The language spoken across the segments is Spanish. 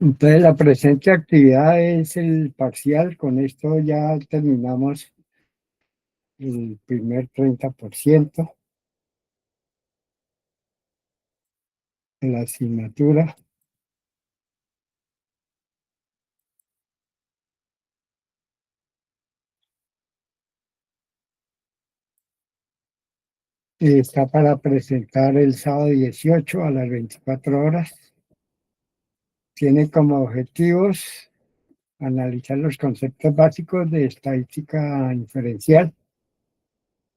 Entonces, la presente actividad es el parcial. Con esto ya terminamos el primer 30% de la asignatura. Está para presentar el sábado 18 a las 24 horas. Tiene como objetivos analizar los conceptos básicos de estadística inferencial,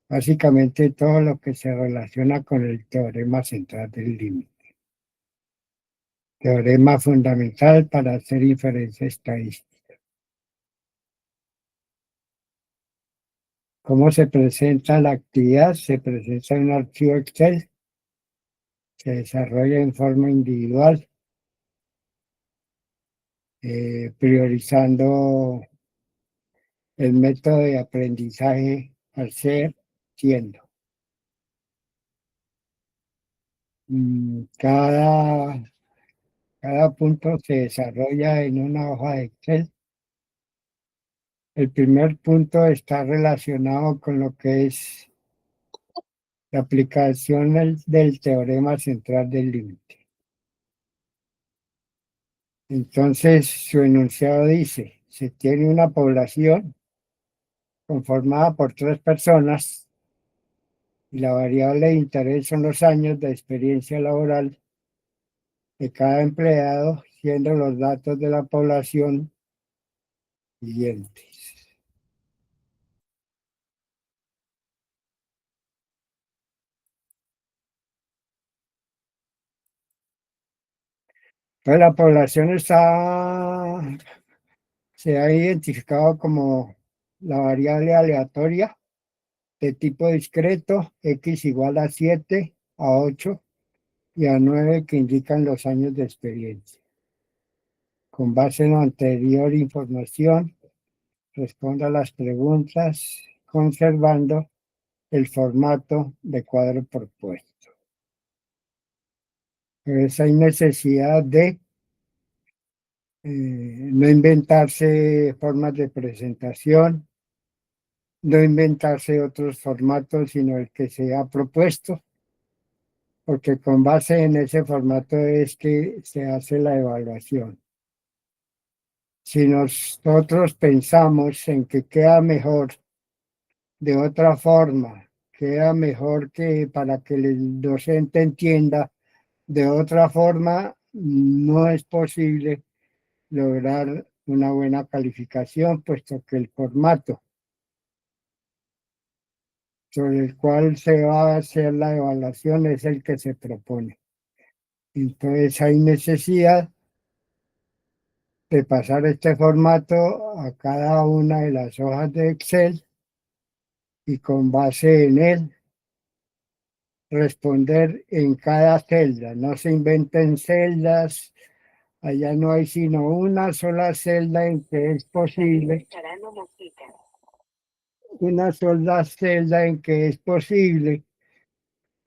básicamente todo lo que se relaciona con el teorema central del límite, teorema fundamental para hacer inferencia estadística. ¿Cómo se presenta la actividad? Se presenta en un archivo Excel, se desarrolla en forma individual, priorizando el método de aprendizaje al ser siendo. Cada punto se desarrolla en una hoja de Excel. El primer punto está relacionado con lo que es la aplicación del teorema central del límite. Entonces, su enunciado dice, se tiene una población conformada por 3 personas y la variable de interés son los años de experiencia laboral de cada empleado, siendo los datos de la población siguientes. Entonces, la población se ha identificado como la variable aleatoria de tipo discreto, x igual a 7, a 8 y a 9, que indican los años de experiencia. Con base en la anterior información, responda a las preguntas conservando el formato de cuadro propuesto. Entonces hay necesidad de no inventarse formas de presentación, no inventarse otros formatos, sino el que se ha propuesto, porque con base en ese formato es que se hace la evaluación. Si nosotros pensamos en que queda mejor de otra forma, queda mejor que para que el docente entienda de otra forma, no es posible lograr una buena calificación, puesto que el formato sobre el cual se va a hacer la evaluación es el que se propone. Entonces hay necesidad de pasar este formato a cada una de las hojas de Excel y con base en él responder en cada celda. No se inventen celdas, allá no hay sino una sola celda en que es posible. Una sola celda en que es posible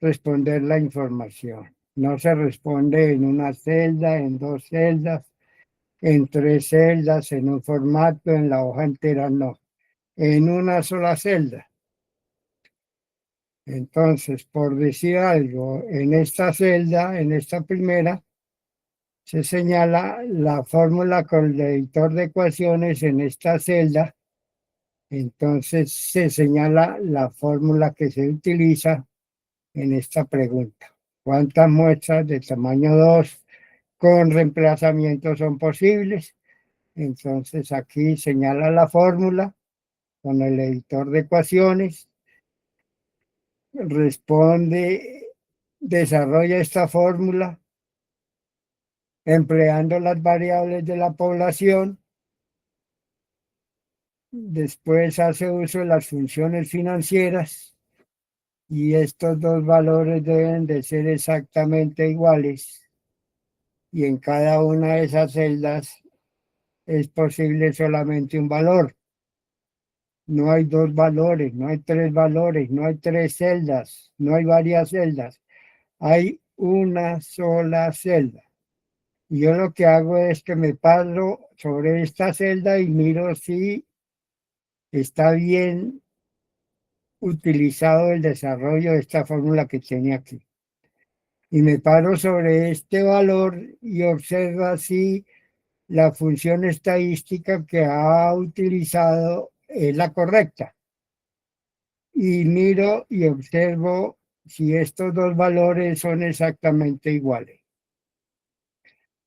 responder la información. No se responde en una celda, en 2 celdas, en 3 celdas, en un formato, en la hoja entera, no. En una sola celda. Entonces, por decir algo, en esta celda, en esta primera, se señala la fórmula con el editor de ecuaciones en esta celda. Entonces, se señala la fórmula que se utiliza en esta pregunta. ¿Cuántas muestras de tamaño 2 con reemplazamiento son posibles? Entonces, aquí señala la fórmula con el editor de ecuaciones. Responde, desarrolla esta fórmula empleando las variables de la población. Después hace uso de las funciones financieras y estos dos valores deben de ser exactamente iguales. Y en cada una de esas celdas es posible solamente un valor. No hay 2 valores, no hay 3 valores, no hay 3 celdas, no hay varias celdas. Hay una sola celda. Y yo lo que hago es que me paro sobre esta celda y miro si está bien utilizado el desarrollo de esta fórmula que tiene aquí. Y me paro sobre este valor y observo si la función estadística que ha utilizado es la correcta. Y miro y observo si estos dos valores son exactamente iguales.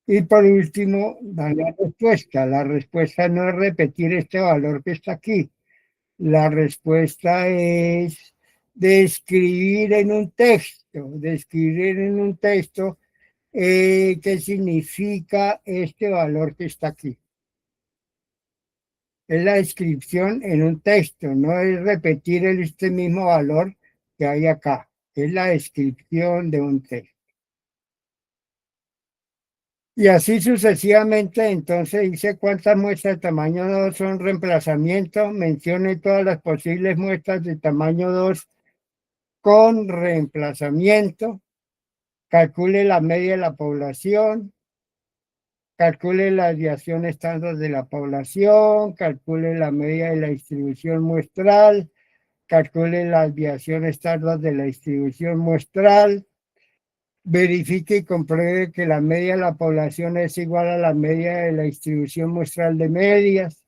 Y por último, da la respuesta. La respuesta no es repetir este valor que está aquí. La respuesta es describir en un texto qué significa este valor que está aquí. Es la descripción en un texto, no es repetir este mismo valor que hay acá. Es la descripción de un texto. Y así sucesivamente, entonces dice cuántas muestras de tamaño 2 son reemplazamiento, mencione todas las posibles muestras de tamaño 2 con reemplazamiento, calcule la media de la población, calcule la desviación estándar de la población, calcule la media de la distribución muestral, calcule la desviación estándar de la distribución muestral, verifique y compruebe que la media de la población es igual a la media de la distribución muestral de medias,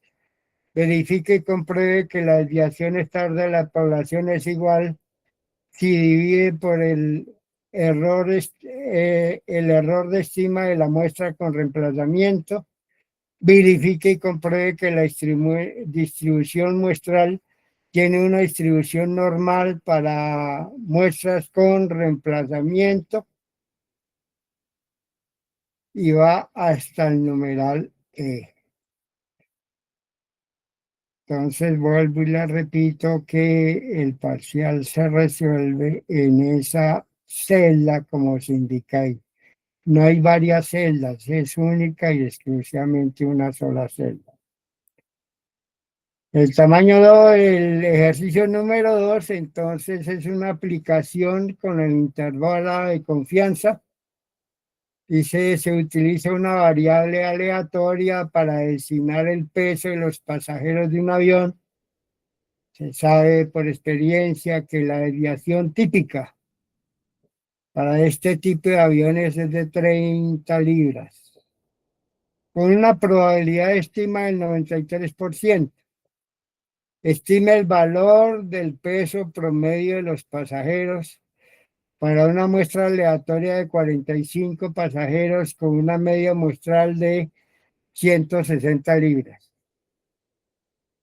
verifique y compruebe que la desviación estándar de la población es igual si divide por el error de estima de la muestra con reemplazamiento, verifique y compruebe que la distribución muestral tiene una distribución normal para muestras con reemplazamiento y va hasta el numeral E. Entonces vuelvo y le repito que el parcial se resuelve en esa celda como se indica ahí. No hay varias celdas, es única y exclusivamente una sola celda. El tamaño 2, el ejercicio número 2, entonces es una aplicación con el intervalo de confianza y se utiliza una variable aleatoria para designar el peso de los pasajeros de un avión. Se sabe por experiencia que la desviación típica para este tipo de aviones es de 30 libras, con una probabilidad de estima del 93%. Estime el valor del peso promedio de los pasajeros para una muestra aleatoria de 45 pasajeros con una media muestral de 160 libras.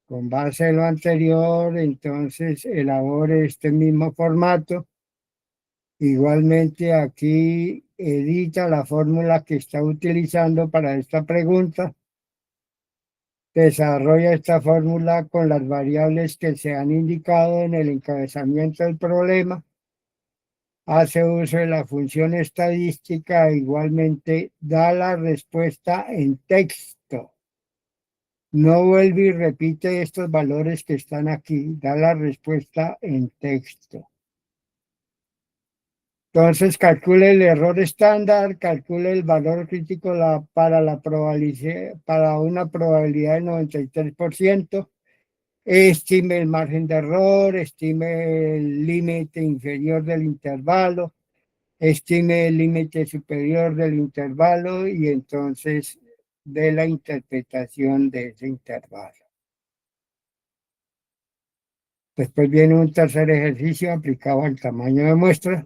Con base en lo anterior, entonces elabore este mismo formato. Igualmente aquí edita la fórmula que está utilizando para esta pregunta. Desarrolla esta fórmula con las variables que se han indicado en el encabezamiento del problema. Hace uso de la función estadística, igualmente da la respuesta en texto. No vuelve y repite estos valores que están aquí, da la respuesta en texto. Entonces calcule el error estándar, calcule el valor crítico para una probabilidad del 93%, estime el margen de error, estime el límite inferior del intervalo, estime el límite superior del intervalo y entonces dé la interpretación de ese intervalo. Después viene un tercer ejercicio aplicado al tamaño de muestra.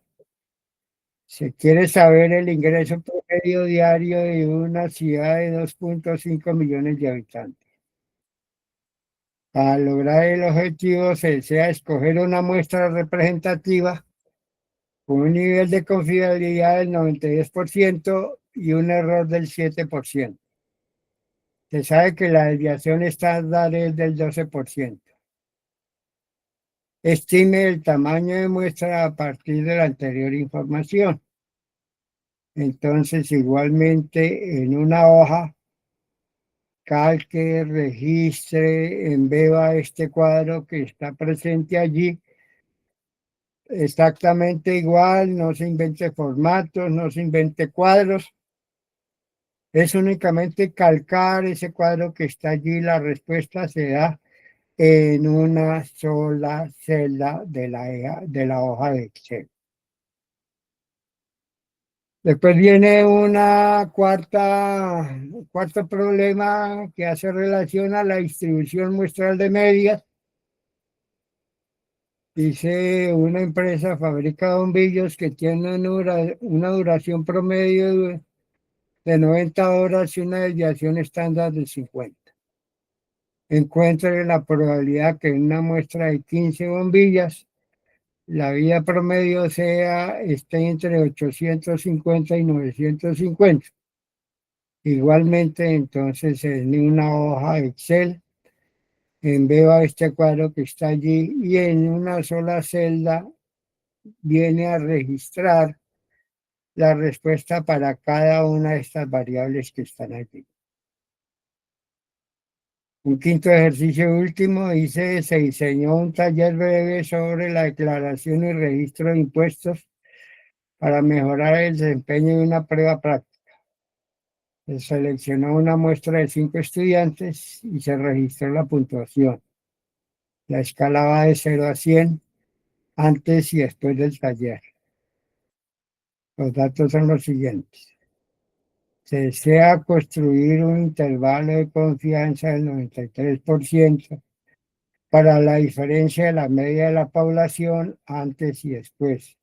Se quiere saber el ingreso promedio diario de una ciudad de 2.5 millones de habitantes. Para lograr el objetivo se desea escoger una muestra representativa con un nivel de confiabilidad del 92% y un error del 7%. Se sabe que la desviación estándar es del 12%. Estime el tamaño de muestra a partir de la anterior información. Entonces, igualmente, en una hoja, calque, registre, embeba este cuadro que está presente allí. Exactamente igual, no se invente formatos, no se invente cuadros. Es únicamente calcar ese cuadro que está allí, la respuesta se da en una sola celda de la hoja de Excel. Después viene cuarto problema que hace relación a la distribución muestral de medias. Dice, una empresa fabrica bombillos que tienen una duración promedio de 90 horas y una desviación estándar de 50. Encuentre la probabilidad que en una muestra de 15 bombillas la vida promedio esté entre 850 y 950. Igualmente, entonces, en una hoja de Excel, envía este cuadro que está allí y en una sola celda viene a registrar la respuesta para cada una de estas variables que están allí. Un quinto ejercicio último dice, se diseñó un taller breve sobre la declaración y registro de impuestos para mejorar el desempeño de una prueba práctica. Se seleccionó una muestra de 5 estudiantes y se registró la puntuación. La escala va de 0 a 100 antes y después del taller. Los datos son los siguientes. Se desea construir un intervalo de confianza del 93% para la diferencia de la media de la población antes y después,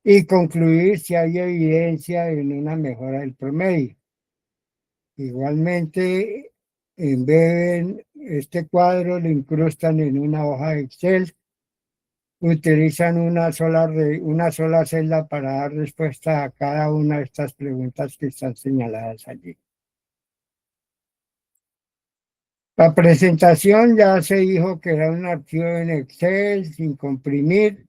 y concluir si hay evidencia de una mejora del promedio. Igualmente, embeben este cuadro, lo incrustan en una hoja de Excel, utilizan una sola celda para dar respuesta a cada una de estas preguntas que están señaladas allí. La presentación ya se dijo que era un archivo en Excel sin comprimir.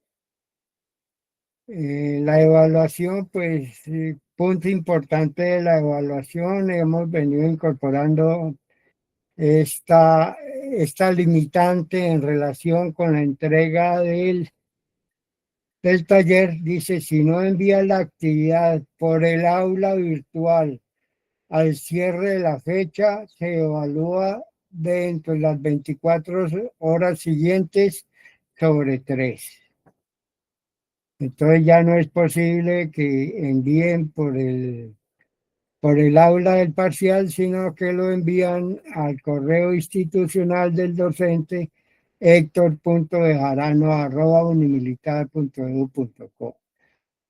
La evaluación, pues, punto importante de la evaluación, hemos venido incorporando esta limitante en relación con la entrega del taller. Dice, si no envía la actividad por el aula virtual al cierre de la fecha, se evalúa dentro de las 24 horas siguientes sobre 3. Entonces ya no es posible que envíen por el aula del parcial, sino que lo envían al correo institucional del docente hector.bejarano@unimilitar.edu.co.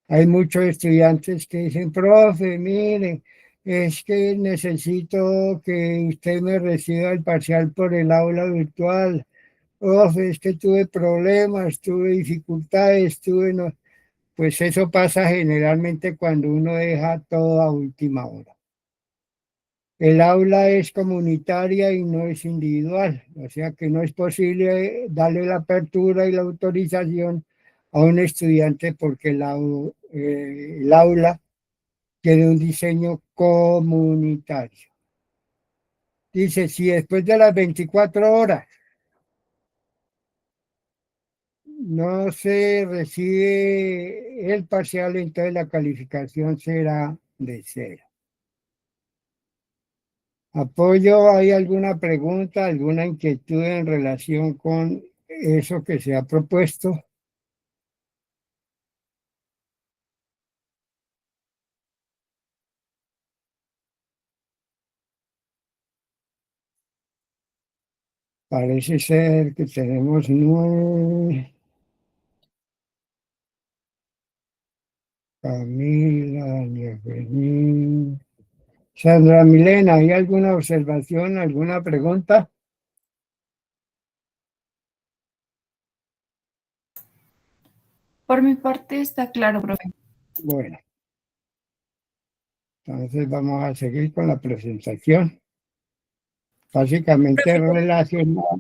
Hay muchos estudiantes que dicen, profe, mire, es que necesito que usted me reciba el parcial por el aula virtual. Profe, es que tuve problemas, tuve dificultades, no. Pues eso pasa generalmente cuando uno deja todo a última hora. El aula es comunitaria y no es individual, o sea que no es posible darle la apertura y la autorización a un estudiante porque el aula tiene un diseño comunitario. Dice, si después de las 24 horas no se recibe el parcial, entonces la calificación será de 0. Apoyo, ¿hay alguna pregunta, alguna inquietud en relación con eso que se ha propuesto? Parece ser que tenemos 9. Camila, Daniel Benín. Sandra Milena, ¿hay alguna observación, alguna pregunta? Por mi parte está claro, profe. Bueno, entonces vamos a seguir con la presentación. Básicamente relacionada.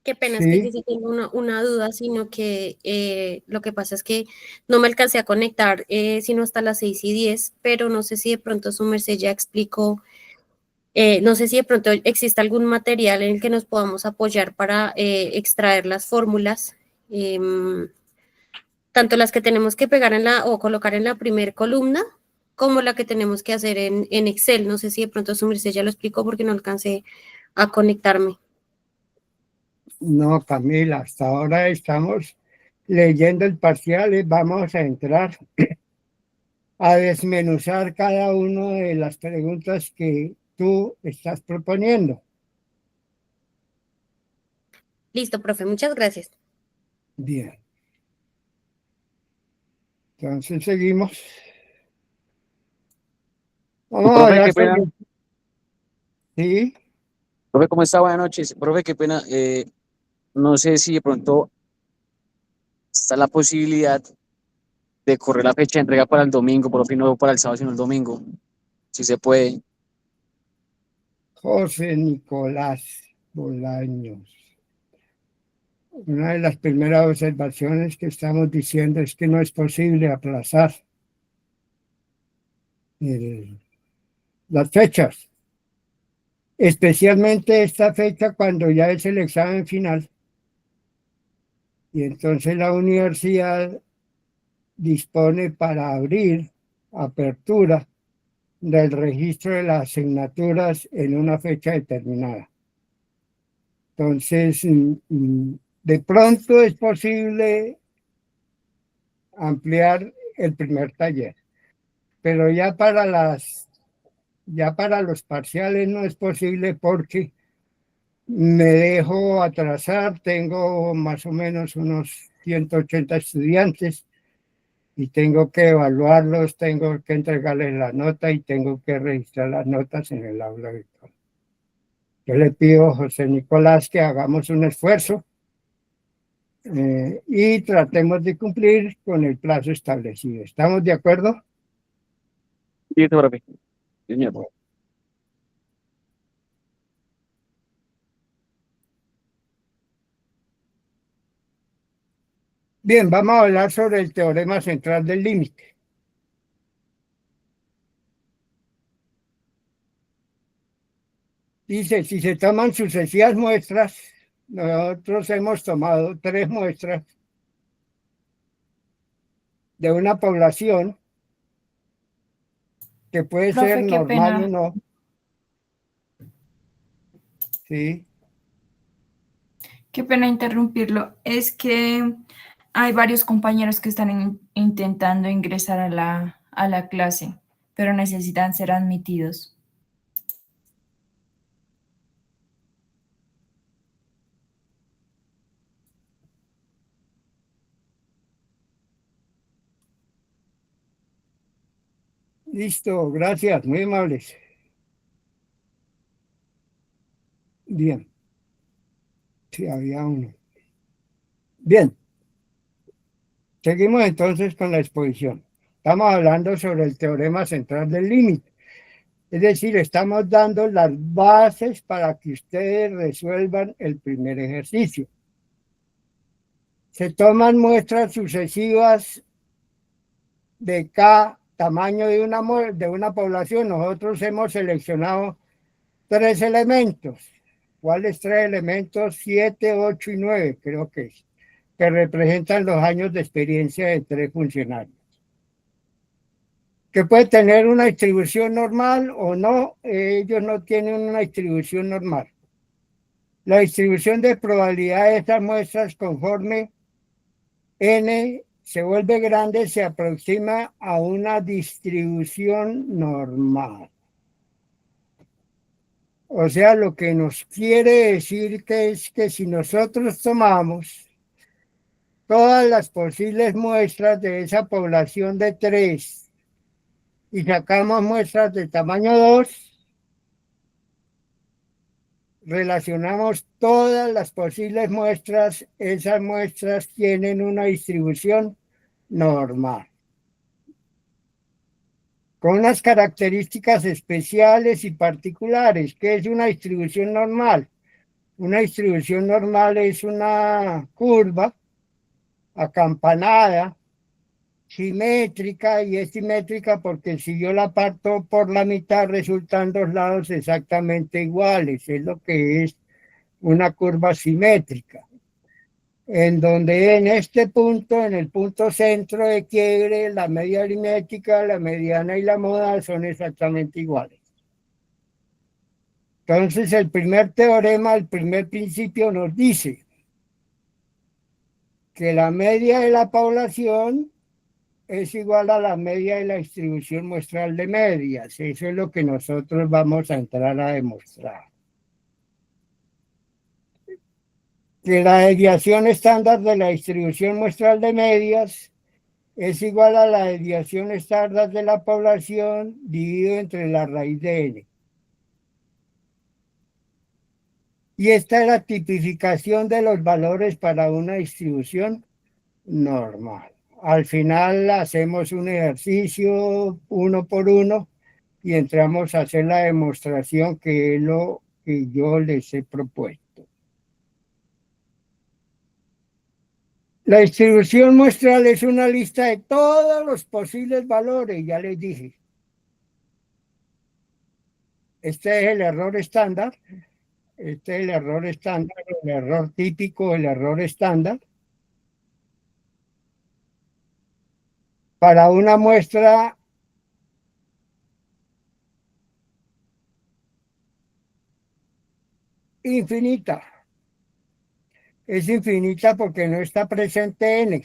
Qué pena, es que yo Sí, sí tengo una duda, sino que lo que pasa es que no me alcancé a conectar sino hasta las 6:10, pero no sé si de pronto su merced ya explicó, no sé si de pronto existe algún material en el que nos podamos apoyar para extraer las fórmulas, tanto las que tenemos que pegar o colocar en la primer columna, como la que tenemos que hacer en Excel. No sé si de pronto su merced ya lo explicó porque no alcancé a conectarme. No, Camila, hasta ahora estamos leyendo el parcial y vamos a entrar a desmenuzar cada una de las preguntas que tú estás proponiendo. Listo, profe, muchas gracias. Bien. Entonces seguimos. Vamos a Profe, hablar qué pena. sobre... Sí, Profe, ¿cómo está? Buenas noches. Profe, qué pena. No sé si de pronto está la posibilidad de correr la fecha de entrega para el domingo, por fin no para el sábado, sino el domingo. Si se puede. José Nicolás Bolaños. Una de las primeras observaciones que estamos diciendo es que no es posible aplazar las fechas, especialmente esta fecha cuando ya es el examen final. Y entonces la universidad dispone para abrir apertura del registro de las asignaturas en una fecha determinada. Entonces, de pronto es posible ampliar el primer taller, pero ya para los parciales no es posible porque me dejo atrasar, tengo más o menos unos 180 estudiantes y tengo que evaluarlos, tengo que entregarles la nota y tengo que registrar las notas en el aula virtual. Yo le pido a José Nicolás que hagamos un esfuerzo y tratemos de cumplir con el plazo establecido. ¿Estamos de acuerdo? Listo, profe. Sí, señor. Bueno. Bien, vamos a hablar sobre el teorema central del límite. Dice, si se toman sucesivas muestras, nosotros hemos tomado 3 muestras de una población que puede Profe, ser qué normal o pena. no. Sí, Qué pena interrumpirlo. Es que hay varios compañeros que están intentando ingresar a la clase, pero necesitan ser admitidos. listo, gracias, muy amables. Bien, sí, había uno. Bien, seguimos entonces con la exposición. Estamos hablando sobre el teorema central del límite. Es decir, estamos dando las bases para que ustedes resuelvan el primer ejercicio. Se toman muestras sucesivas de cada tamaño de una población. Nosotros hemos seleccionado 3 elementos. ¿Cuáles 3 elementos? 7, 8 y 9, creo que es, que representan los años de experiencia de 3 funcionarios. Que puede tener una distribución normal o no, ellos no tienen una distribución normal. La distribución de probabilidad de estas muestras conforme n se vuelve grande se aproxima a una distribución normal. O sea, lo que nos quiere decir que es que si nosotros tomamos todas las posibles muestras de esa población de 3 y sacamos muestras de tamaño 2, relacionamos todas las posibles muestras, esas muestras tienen una distribución normal, con unas características especiales y particulares. ¿Qué es una distribución normal? Una distribución normal es una curva acampanada, simétrica, y es simétrica porque si yo la parto por la mitad resultan 2 lados exactamente iguales, es lo que es una curva simétrica. en donde en este punto, en el punto centro de quiebre, la media aritmética, la mediana y la modal son exactamente iguales. Entonces, el primer teorema, el primer principio nos dice que la media de la población es igual a la media de la distribución muestral de medias. Eso es lo que nosotros vamos a entrar a demostrar. Que la desviación estándar de la distribución muestral de medias es igual a la desviación estándar de la población dividido entre la raíz de n. Y esta es la tipificación de los valores para una distribución normal. Al final hacemos un ejercicio uno por uno y entramos a hacer la demostración que es lo que yo les he propuesto. La distribución muestral es una lista de todos los posibles valores, ya les dije. Este es el error estándar, este es el error estándar, el error típico, el error estándar. Para una muestra infinita. Es infinita porque no está presente n.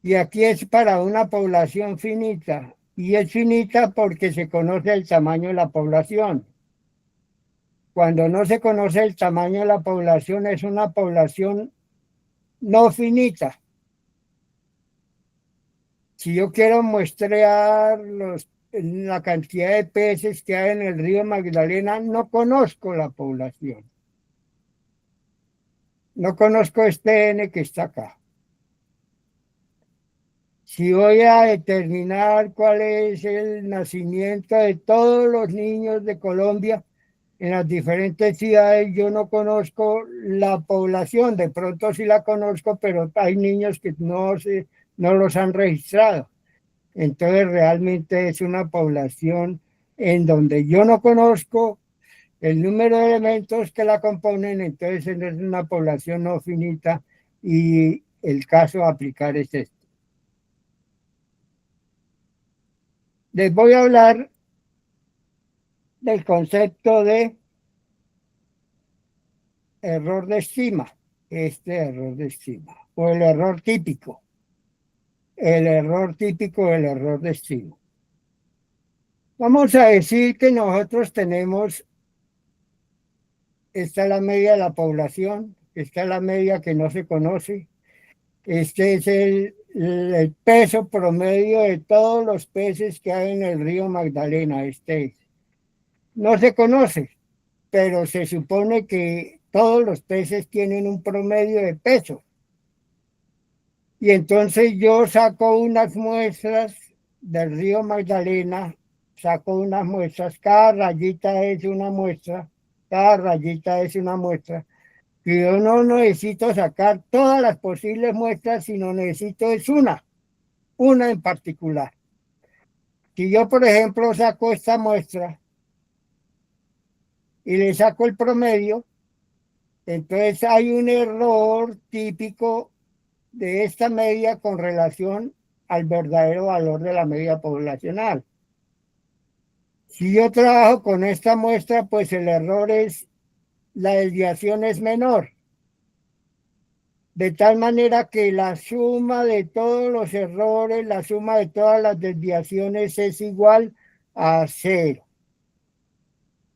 Y aquí es para una población finita. Y es finita porque se conoce el tamaño de la población. Cuando no se conoce el tamaño de la población, es una población no finita. Si yo quiero muestrear la cantidad de peces que hay en el río Magdalena, no conozco la población. No conozco este n que está acá. Si voy a determinar cuál es el nacimiento de todos los niños de Colombia en las diferentes ciudades, yo no conozco la población. De pronto sí la conozco, pero hay niños que no los han registrado. Entonces realmente es una población en donde yo no conozco el número de elementos que la componen, entonces es una población no finita y el caso a aplicar es este. Les voy a hablar del concepto de error de estima, este error de estima, o el error típico, el error típico del error de estima. Vamos a decir que nosotros tenemos, esta es la media de la población, esta es la media que no se conoce, este es el peso promedio de todos los peces que hay en el río Magdalena, este es. No se conoce, pero se supone que todos los peces tienen un promedio de peso. Y entonces yo saco unas muestras del río Magdalena, saco unas muestras, cada rayita es una muestra, cada rayita es una muestra. Y yo no necesito sacar todas las posibles muestras, sino necesito es una en particular. Si yo, por ejemplo, saco esta muestra y le saco el promedio, entonces hay un error típico de esta media con relación al verdadero valor de la media poblacional. Si yo trabajo con esta muestra, pues el error es, la desviación es menor. De tal manera que la suma de todos los errores, la suma de todas las desviaciones es igual a 0.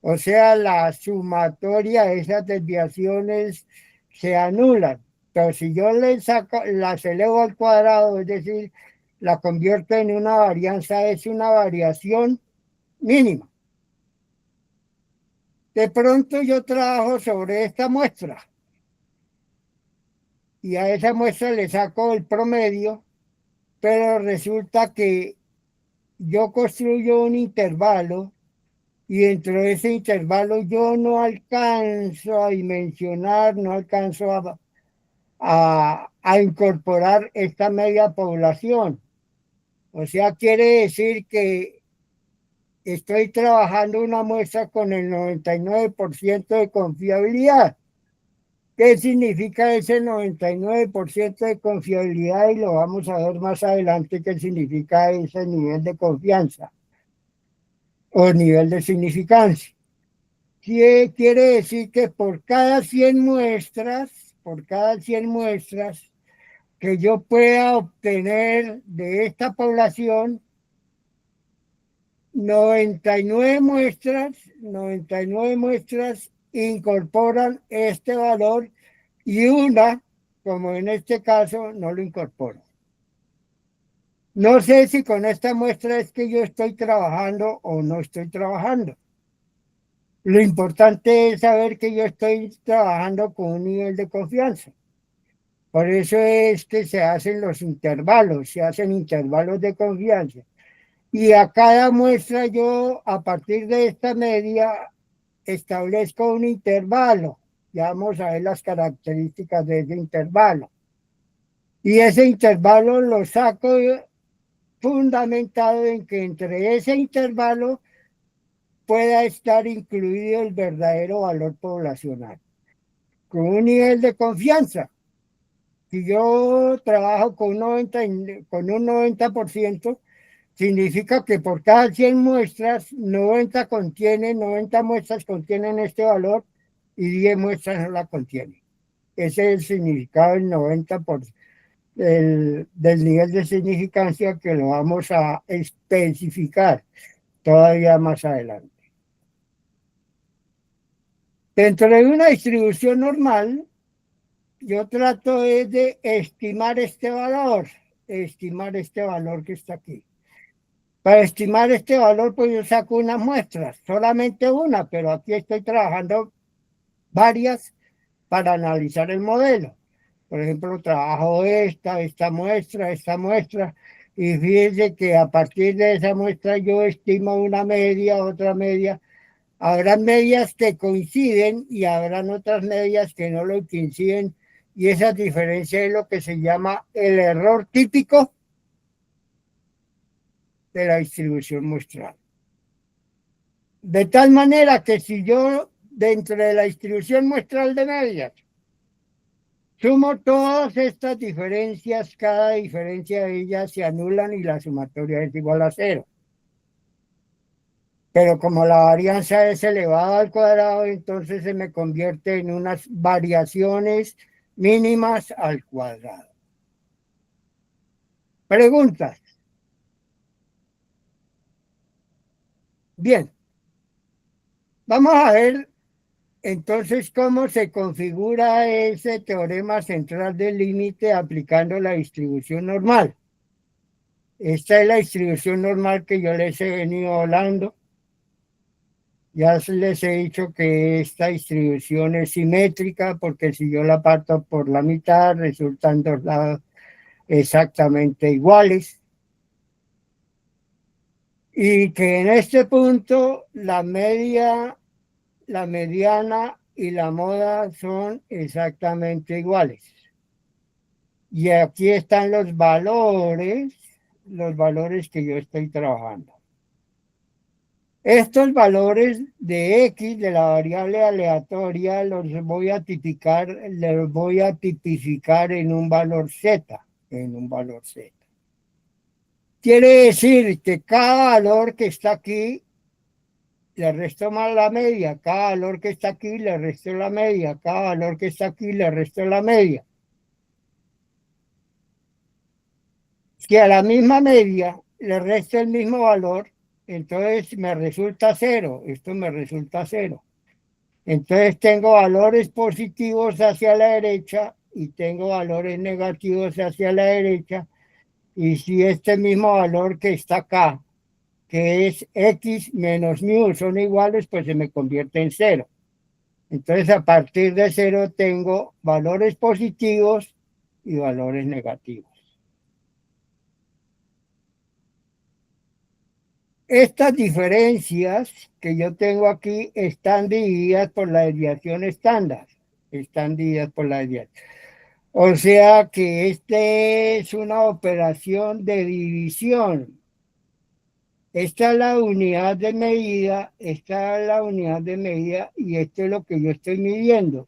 O sea, la sumatoria de esas desviaciones se anulan. Pero si yo las elevo al cuadrado, es decir, la convierto en una varianza, es una variación mínima. De pronto yo trabajo sobre esta muestra y a esa muestra le saco el promedio, pero resulta que yo construyo un intervalo y dentro de ese intervalo yo no alcanzo a dimensionar, no alcanzo a incorporar esta media población. O sea, quiere decir que estoy trabajando una muestra con el 99% de confiabilidad. ¿Qué significa ese 99% de confiabilidad? Y lo vamos a ver más adelante qué significa ese nivel de confianza o nivel de significancia. Quiere decir que por cada 100 muestras que yo pueda obtener de esta población, 99 muestras incorporan este valor y una, como en este caso, no lo incorpora. No sé si con esta muestra es que yo estoy trabajando o no estoy trabajando. Lo importante es saber que yo estoy trabajando con un nivel de confianza. Por eso es que se hacen intervalos de confianza. Y a cada muestra yo, a partir de esta media, establezco un intervalo. Ya vamos a ver las características de ese intervalo. Y ese intervalo lo saco fundamentado en que entre ese intervalo pueda estar incluido el verdadero valor poblacional, con un nivel de confianza. Si yo trabajo con un 90%, significa que por cada 100 muestras, 90 muestras contienen este valor y 10 muestras no la contienen. Ese es el significado del 90% del nivel de significancia, que lo vamos a especificar todavía más adelante. Dentro de una distribución normal, yo trato de estimar este valor que está aquí. Para estimar este valor, pues yo saco unas muestras, solamente una, pero aquí estoy trabajando varias para analizar el modelo. Por ejemplo, trabajo esta muestra, y fíjense que a partir de esa muestra yo estimo una media, otra media. Habrán medias que coinciden y habrán otras medias que no lo coinciden, y esa diferencia es lo que se llama el error típico de la distribución muestral. De tal manera que si yo, dentro de la distribución muestral de medias, sumo todas estas diferencias, cada diferencia de ellas se anulan y la sumatoria es igual a 0. Pero como la varianza es elevada al cuadrado, entonces se me convierte en unas variaciones mínimas al cuadrado. Preguntas. Bien. Vamos a ver entonces cómo se configura ese teorema central del límite aplicando la distribución normal. Esta es la distribución normal que yo les he venido hablando. Ya les he dicho que esta distribución es simétrica, porque si yo la parto por la mitad, resultan dos lados exactamente iguales. Y que en este punto la media, la mediana y la moda son exactamente iguales. Y aquí están los valores que yo estoy trabajando. Estos valores de X, de la variable aleatoria, los voy a tipificar en un valor Z, Quiere decir que cada valor que está aquí, le resto más la media, cada valor que está aquí, le resto la media, cada valor que está aquí, le resto la media. Si a la misma media le resto el mismo valor, entonces me resulta 0. Esto me resulta 0. Entonces tengo valores positivos hacia la derecha y tengo valores negativos hacia la derecha. Y si este mismo valor que está acá, que es X menos mu, son iguales, pues se me convierte en 0. Entonces a partir de 0 tengo valores positivos y valores negativos. Estas diferencias que yo tengo aquí están divididas por la desviación estándar. O sea que este es una operación de división. Esta es la unidad de medida, y esto es lo que yo estoy midiendo.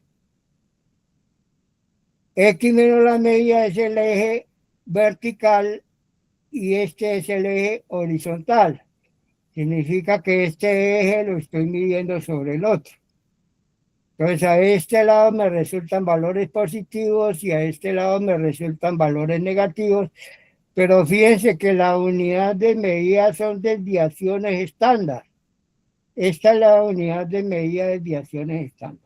X menos la media es el eje vertical y este es el eje horizontal. Significa que este eje lo estoy midiendo sobre el otro. Entonces a este lado me resultan valores positivos y a este lado me resultan valores negativos, pero fíjense que la unidad de medida son desviaciones estándar. Esta es la unidad de medida de desviaciones estándar.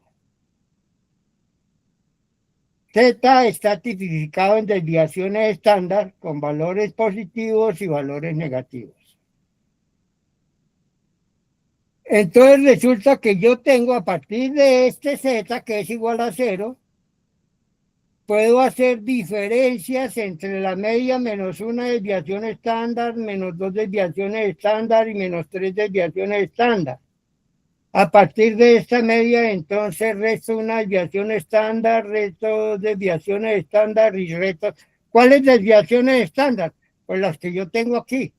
Z está tipificado en desviaciones estándar con valores positivos y valores negativos. Entonces resulta que yo tengo a partir de este Z, que es igual a 0, puedo hacer diferencias entre la media menos una desviación estándar, menos 2 desviaciones estándar y menos 3 desviaciones estándar. A partir de esta media, entonces resto una desviación estándar, resto dos desviaciones estándar y resto... ¿Cuáles desviaciones estándar? Pues las que yo tengo aquí,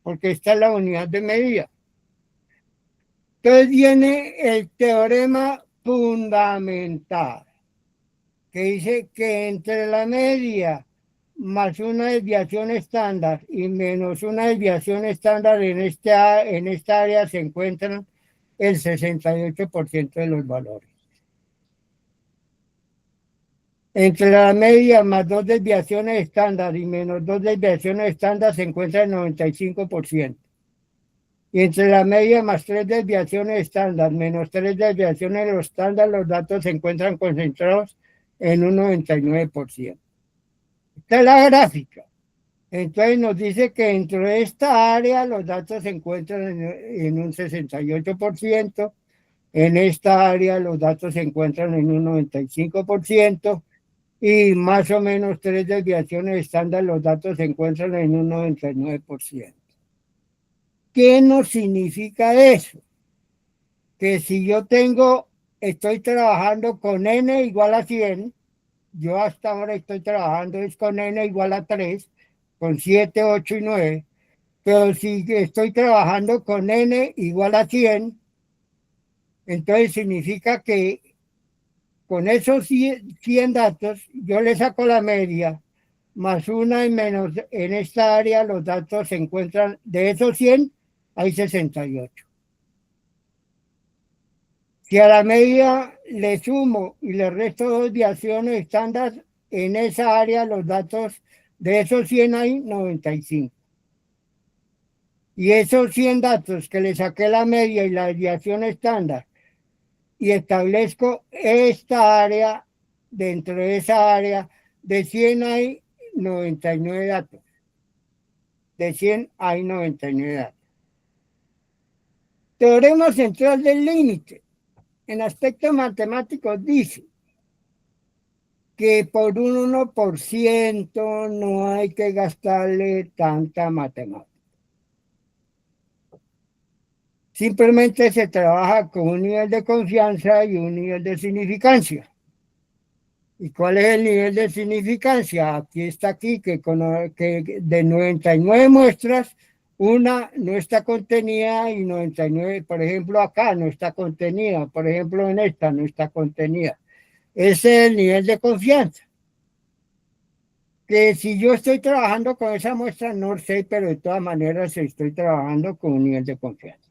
porque esta es la unidad de medida. Entonces viene el teorema fundamental, que dice que entre la media más una desviación estándar y menos una desviación estándar en esta área se encuentran el 68% de los valores. Entre la media más dos desviaciones estándar y menos dos desviaciones estándar se encuentra el 95%. Y entre la media más tres desviaciones estándar menos tres desviaciones de los estándar, los datos se encuentran concentrados en un 99%. Esta es la gráfica. Entonces nos dice que dentro de esta área los datos se encuentran en un 68%, en esta área los datos se encuentran en un 95% y más o menos tres desviaciones estándar los datos se encuentran en un 99%. ¿Qué nos significa eso? Que si yo estoy trabajando con n igual a 100, yo hasta ahora estoy trabajando es con n igual a 3, con 7, 8 y 9, pero si estoy trabajando con n igual a 100, entonces significa que con esos 100 datos yo le saco la media, más una y menos en esta área los datos se encuentran, de esos 100 hay 68. Si a la media le sumo y le resto dos desviaciones estándar, en esa área los datos de esos 100 hay 95. Y esos 100 datos que le saqué la media y la desviación estándar y establezco esta área, dentro de esa área, de 100 hay 99 datos. De 100 hay 99 datos. Teorema central del límite. En aspectos matemáticos dice que por un 1% no hay que gastarle tanta matemática. Simplemente se trabaja con un nivel de confianza y un nivel de significancia. ¿Y cuál es el nivel de significancia? Aquí está que de 99 muestras, una no está contenida y 99, por ejemplo, acá no está contenida, por ejemplo, en esta no está contenida. Ese es el nivel de confianza. Que si yo estoy trabajando con esa muestra, no sé, pero de todas maneras estoy trabajando con un nivel de confianza.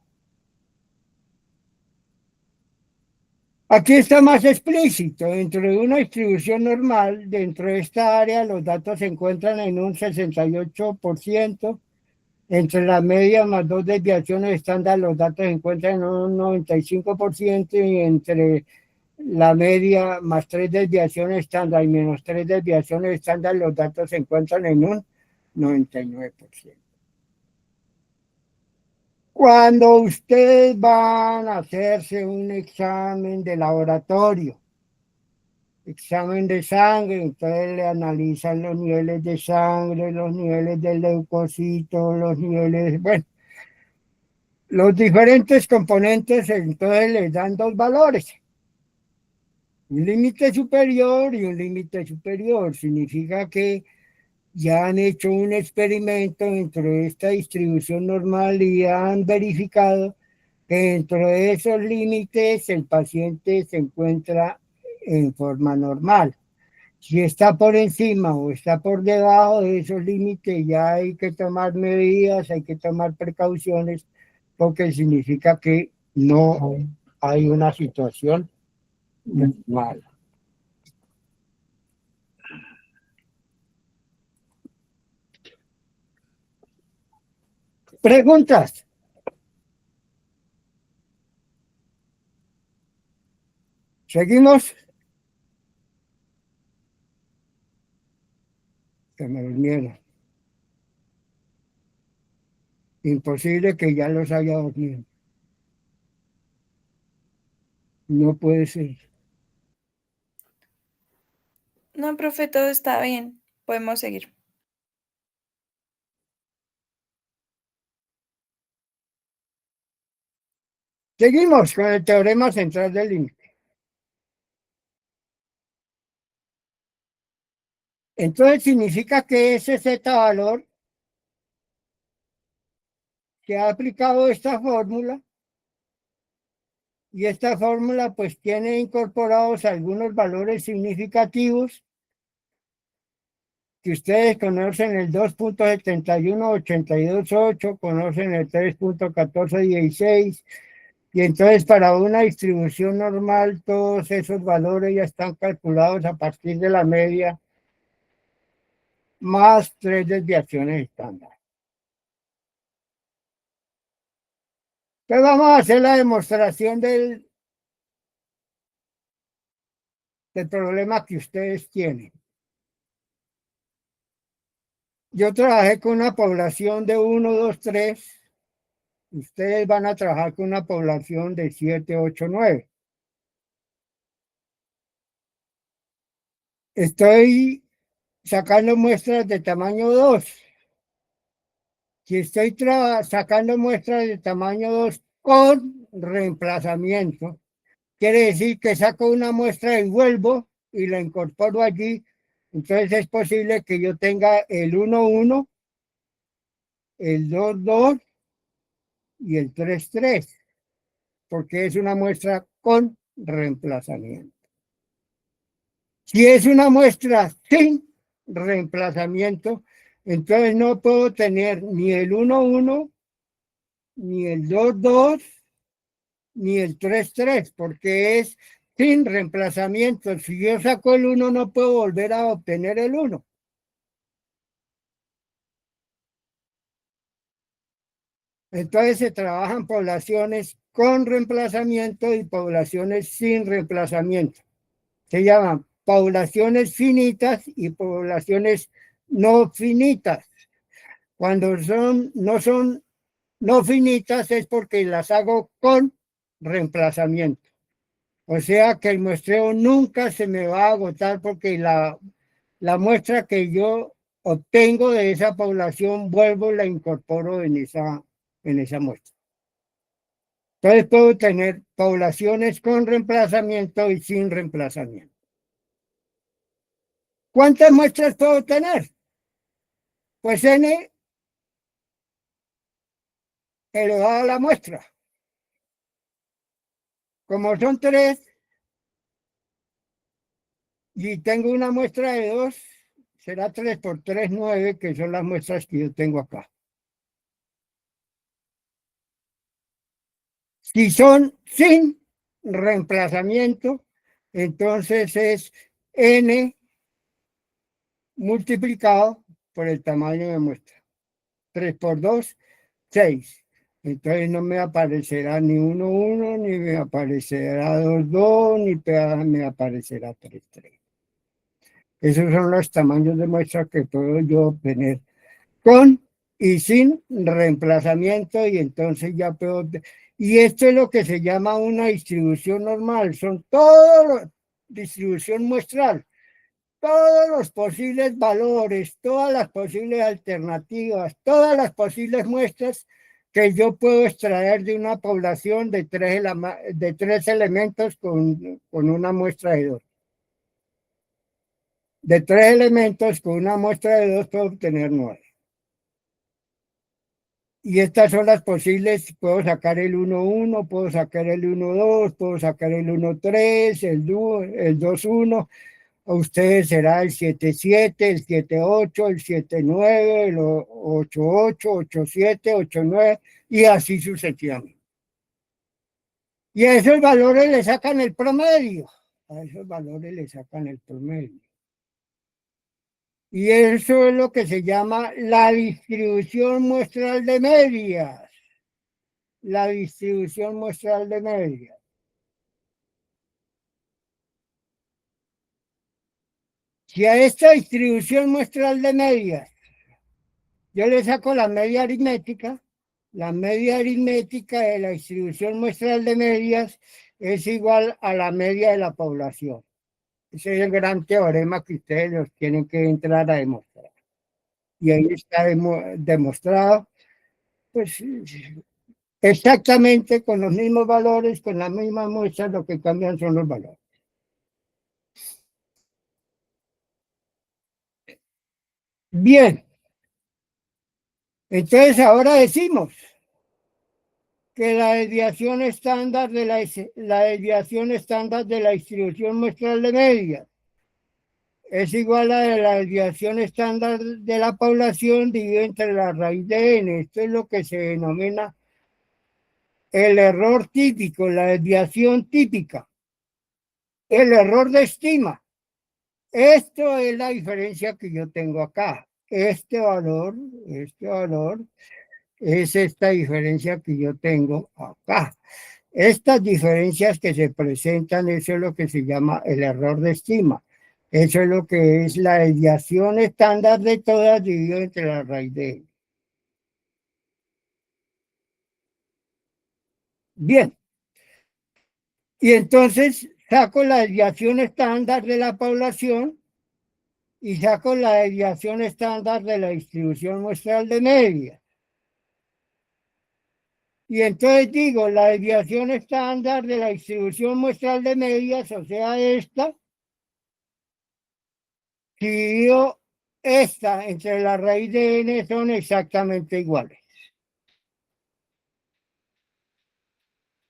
Aquí está más explícito. Dentro de una distribución normal, dentro de esta área, los datos se encuentran en un 68%. Entre la media más dos desviaciones estándar, los datos se encuentran en un 95%. Y entre la media más tres desviaciones estándar y menos tres desviaciones estándar, los datos se encuentran en un 99%. Cuando ustedes van a hacerse un examen de laboratorio, examen de sangre, entonces le analizan los niveles de sangre, los niveles de leucocitos, los niveles, bueno, los diferentes componentes, entonces les dan dos valores. Un límite superior y un límite superior. Significa que ya han hecho un experimento dentro de esta distribución normal y han verificado que dentro de esos límites el paciente se encuentra en forma normal. Si está por encima o está por debajo de esos límites, ya hay que tomar medidas, hay que tomar precauciones, porque significa que no hay una situación normal. ¿Preguntas? ¿Seguimos? Se me durmieron. Imposible que ya los haya dormido. No puede ser. No, profe, todo está bien. Podemos seguir. Seguimos con el teorema central del límite. Entonces significa que ese z valor que ha aplicado esta fórmula, y esta fórmula pues tiene incorporados algunos valores significativos que ustedes conocen, el 2.7182.8, conocen el 3.1416, y entonces para una distribución normal todos esos valores ya están calculados a partir de la media más 3 desviaciones estándar. Entonces vamos a hacer la demostración del problema que ustedes tienen. Yo trabajé con una población de 1, 2, 3. Ustedes van a trabajar con una población de 7, 8, 9. Estoy sacando muestras de tamaño 2. Si estoy sacando muestras de tamaño 2 con reemplazamiento, quiere decir que saco una muestra y vuelvo y la incorporo allí. Entonces es posible que yo tenga el 1, 1, el 2, 2 y el 3, 3, porque es una muestra con reemplazamiento. Si es una muestra sin reemplazamiento, entonces no puedo tener ni el 1, 1, ni el 2, 2, ni el 3, 3, porque es sin reemplazamiento. Si yo saco el 1, no puedo volver a obtener el 1. Entonces se trabajan poblaciones con reemplazamiento y poblaciones sin reemplazamiento. Se llaman poblaciones finitas y poblaciones no finitas. Cuando no son no finitas es porque las hago con reemplazamiento. O sea que el muestreo nunca se me va a agotar porque la muestra que yo obtengo de esa población vuelvo y la incorporo en esa muestra. Entonces puedo tener poblaciones con reemplazamiento y sin reemplazamiento. ¿Cuántas muestras puedo tener? Pues n elevado a la muestra. Como son 3 y tengo una muestra de 2, será 3 por 3, 9, que son las muestras que yo tengo acá. Si son sin reemplazamiento, entonces es n multiplicado por el tamaño de muestra. 3 por 2, 6. Entonces no me aparecerá ni 1, 1, ni me aparecerá 2, 2, ni me aparecerá 3, 3. Esos son los tamaños de muestra que puedo yo obtener con y sin reemplazamiento, y entonces ya puedo... Y esto es lo que se llama una distribución normal. Son todos distribución muestral. Todos los posibles valores, todas las posibles alternativas, todas las posibles muestras que yo puedo extraer de una población de 3 elementos con una muestra de 2. De 3 elementos con una muestra de 2 puedo obtener 9. Y estas son las posibles, puedo sacar el 1,1, puedo sacar el 1,2, puedo sacar el 1,3, el 2,1. A ustedes será el 7,7, el 7,8, el 7,9, el 8,8, 8,7, 8,9 y así sucesivamente. Y a esos valores le sacan el promedio. A esos valores le sacan el promedio. Y eso es lo que se llama la distribución muestral de medias. La distribución muestral de medias. Si a esta distribución muestral de medias yo le saco la media aritmética de la distribución muestral de medias es igual a la media de la población. Ese es el gran teorema que ustedes los tienen que entrar a demostrar. Y ahí está demostrado, pues exactamente con los mismos valores, con las mismas muestras, lo que cambian son los valores. Bien. Entonces ahora decimos que la desviación estándar de la distribución muestral de medias es igual a la desviación estándar de la población dividido entre la raíz de n. Esto es lo que se denomina el error típico, la desviación típica, el error de estima. Esto es la diferencia que yo tengo acá. Este valor es esta diferencia que yo tengo acá. Estas diferencias que se presentan, eso es lo que se llama el error de estima. Eso es lo que es la desviación estándar de todas dividido entre la raíz de n. Bien. Y entonces saco la desviación estándar de la población y saco la desviación estándar de la distribución muestral de medias. Y entonces digo, la desviación estándar de la distribución muestral de medias, o sea, esta, dividido esta entre la raíz de n son exactamente iguales.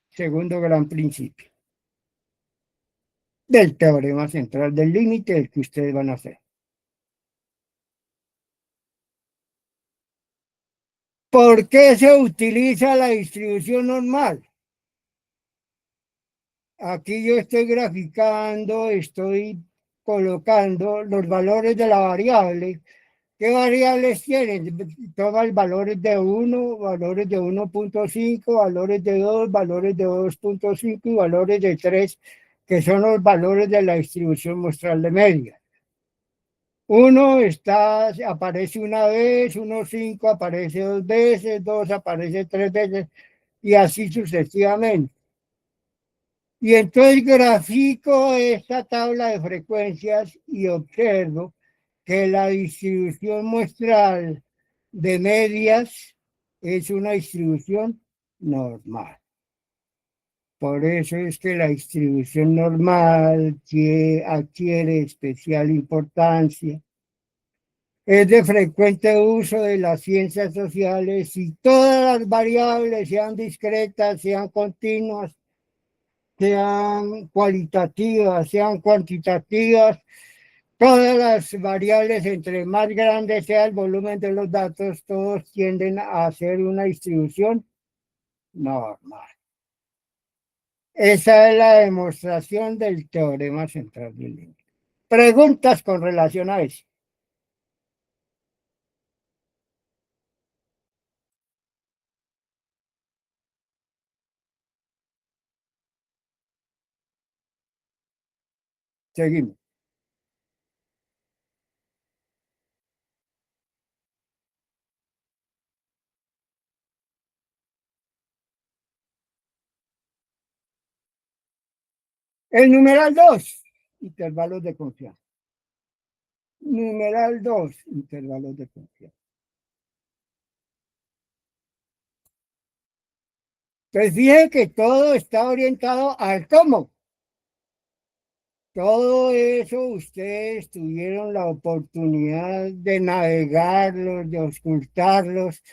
Segundo gran principio del teorema central del límite del que ustedes van a hacer. ¿Por qué se utiliza la distribución normal? Aquí yo estoy graficando, estoy colocando los valores de la variable. ¿Qué variables tienen? Todas valores de 1, valores de 1,5, valores de 2, valores de 2,5 y valores de 3, que son los valores de la distribución muestral de medias. 1 aparece una vez, 1,5 aparece 2 veces, 2 aparece 3 veces y así sucesivamente. Y entonces grafico esta tabla de frecuencias y observo que la distribución muestral de medias es una distribución normal. Por eso es que la distribución normal adquiere especial importancia. Es de frecuente uso de las ciencias sociales y todas las variables, sean discretas, sean continuas, sean cualitativas, sean cuantitativas, todas las variables, entre más grande sea el volumen de los datos, todos tienden a hacer una distribución normal. Esa es la demostración del teorema central del límite. Preguntas con relación a eso. Seguimos. El numeral 2, intervalos de confianza. Numeral 2, intervalos de confianza. Entonces, fíjense que todo está orientado al cómo. Todo eso ustedes tuvieron la oportunidad de navegarlos, de ocultarlos,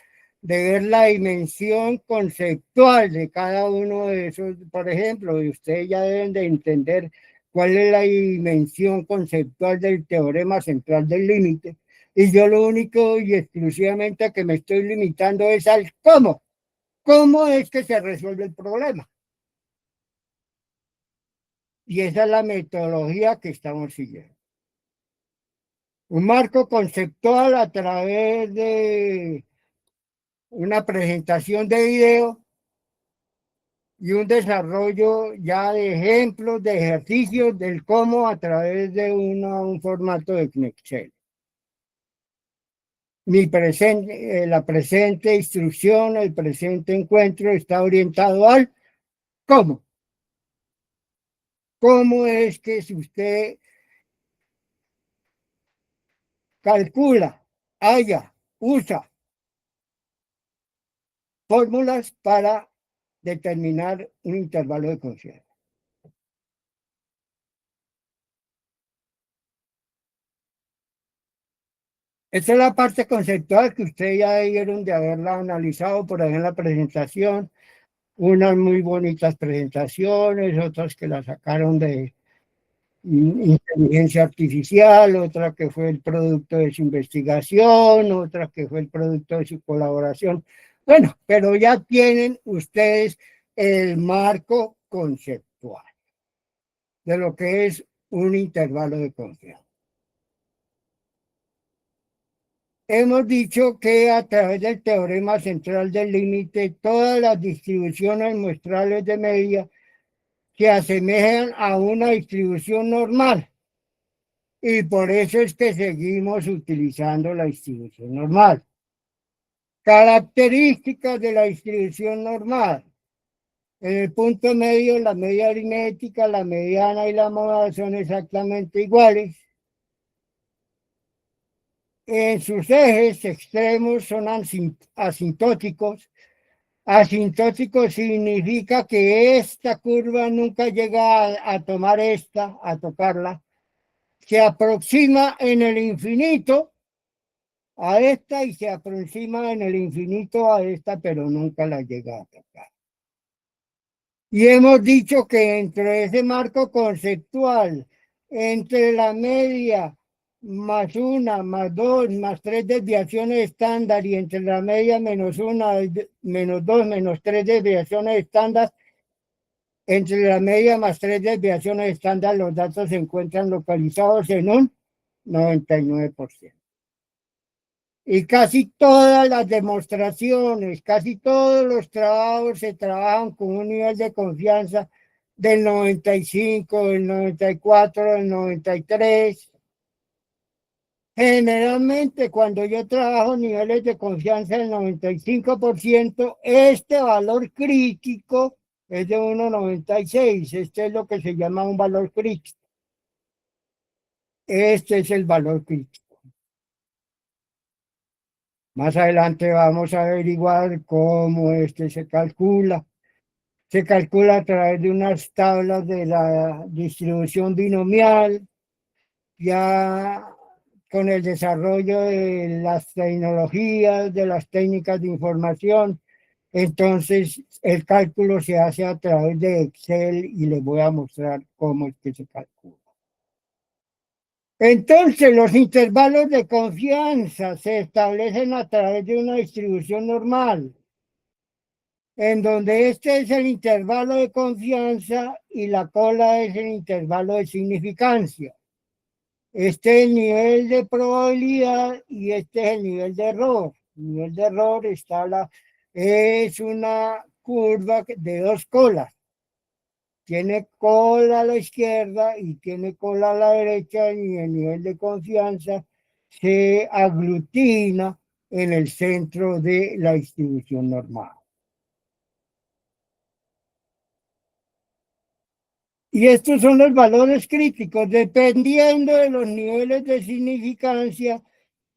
de ver la dimensión conceptual de cada uno de esos, por ejemplo, y ustedes ya deben de entender cuál es la dimensión conceptual del teorema central del límite, y yo lo único y exclusivamente a que me estoy limitando es al cómo. ¿Cómo es que se resuelve el problema? Y esa es la metodología que estamos siguiendo. Un marco conceptual a través de una presentación de video y un desarrollo ya de ejemplos, de ejercicios del cómo a través de un formato de Excel. La presente instrucción, el presente encuentro está orientado al cómo. ¿Cómo es que si usted calcula, usa fórmulas para determinar un intervalo de confianza? Esta es la parte conceptual que ustedes ya debieron de haberla analizado por ahí en la presentación. Unas muy bonitas presentaciones, otras que la sacaron de inteligencia artificial, otra que fue el producto de su investigación, otra que fue el producto de su colaboración. Bueno, pero ya tienen ustedes el marco conceptual de lo que es un intervalo de confianza. Hemos dicho que a través del teorema central del límite, todas las distribuciones muestrales de media se asemejan a una distribución normal. Y por eso es que seguimos utilizando la distribución normal. Características de la distribución normal. En el punto medio, la media aritmética, la mediana y la modal son exactamente iguales. En sus ejes extremos son asintóticos. Asintótico significa que esta curva nunca llega a tomar esta, a tocarla. Se aproxima en el infinito a esta y se aproxima en el infinito a esta, pero nunca la llega a tocar. Y hemos dicho que entre ese marco conceptual, entre la media más 1, más 2, más 3 desviaciones estándar y entre la media menos 1, menos 2, menos 3 desviaciones estándar, entre la media más 3 desviaciones estándar, los datos se encuentran localizados en un 99%. Y casi todas las demostraciones, casi todos los trabajos se trabajan con un nivel de confianza del 95, del 94, del 93. Generalmente cuando yo trabajo niveles de confianza del 95%, este valor crítico es de 1,96. Este es lo que se llama un valor crítico. Este es el valor crítico. Más adelante vamos a averiguar cómo se calcula. Se calcula a través de unas tablas de la distribución binomial, ya con el desarrollo de las tecnologías, de las técnicas de información. Entonces, el cálculo se hace a través de Excel y les voy a mostrar cómo es que se calcula. Entonces, los intervalos de confianza se establecen a través de una distribución normal, en donde este es el intervalo de confianza y la cola es el intervalo de significancia. Este es el nivel de probabilidad y este es el nivel de error. El nivel de error es una curva de dos colas. Tiene cola a la izquierda y tiene cola a la derecha y el nivel de confianza se aglutina en el centro de la distribución normal. Y estos son los valores críticos. Dependiendo de los niveles de significancia,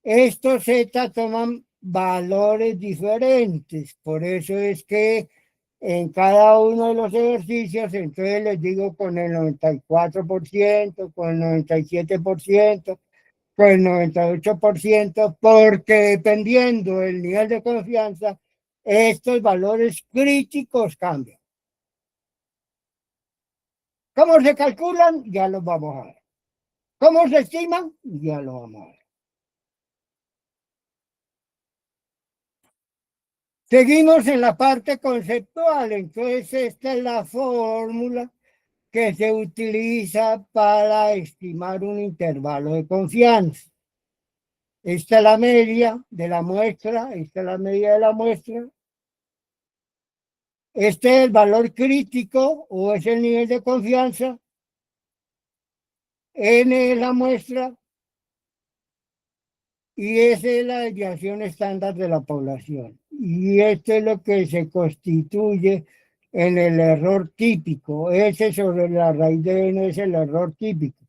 estos Z toman valores diferentes. Por eso es que en cada uno de los ejercicios, entonces les digo con el 94%, con el 97%, con el 98%, porque dependiendo del nivel de confianza, estos valores críticos cambian. ¿Cómo se calculan? Ya los vamos a ver. ¿Cómo se estiman? Ya lo vamos a ver. Seguimos en la parte conceptual, entonces esta es la fórmula que se utiliza para estimar un intervalo de confianza. Esta es la media de la muestra, esta es la media de la muestra. Este es el valor crítico o es el nivel de confianza. N es la muestra y esa es la desviación estándar de la población. Y esto es lo que se constituye en el error típico. Ese sobre la raíz de N es el error típico.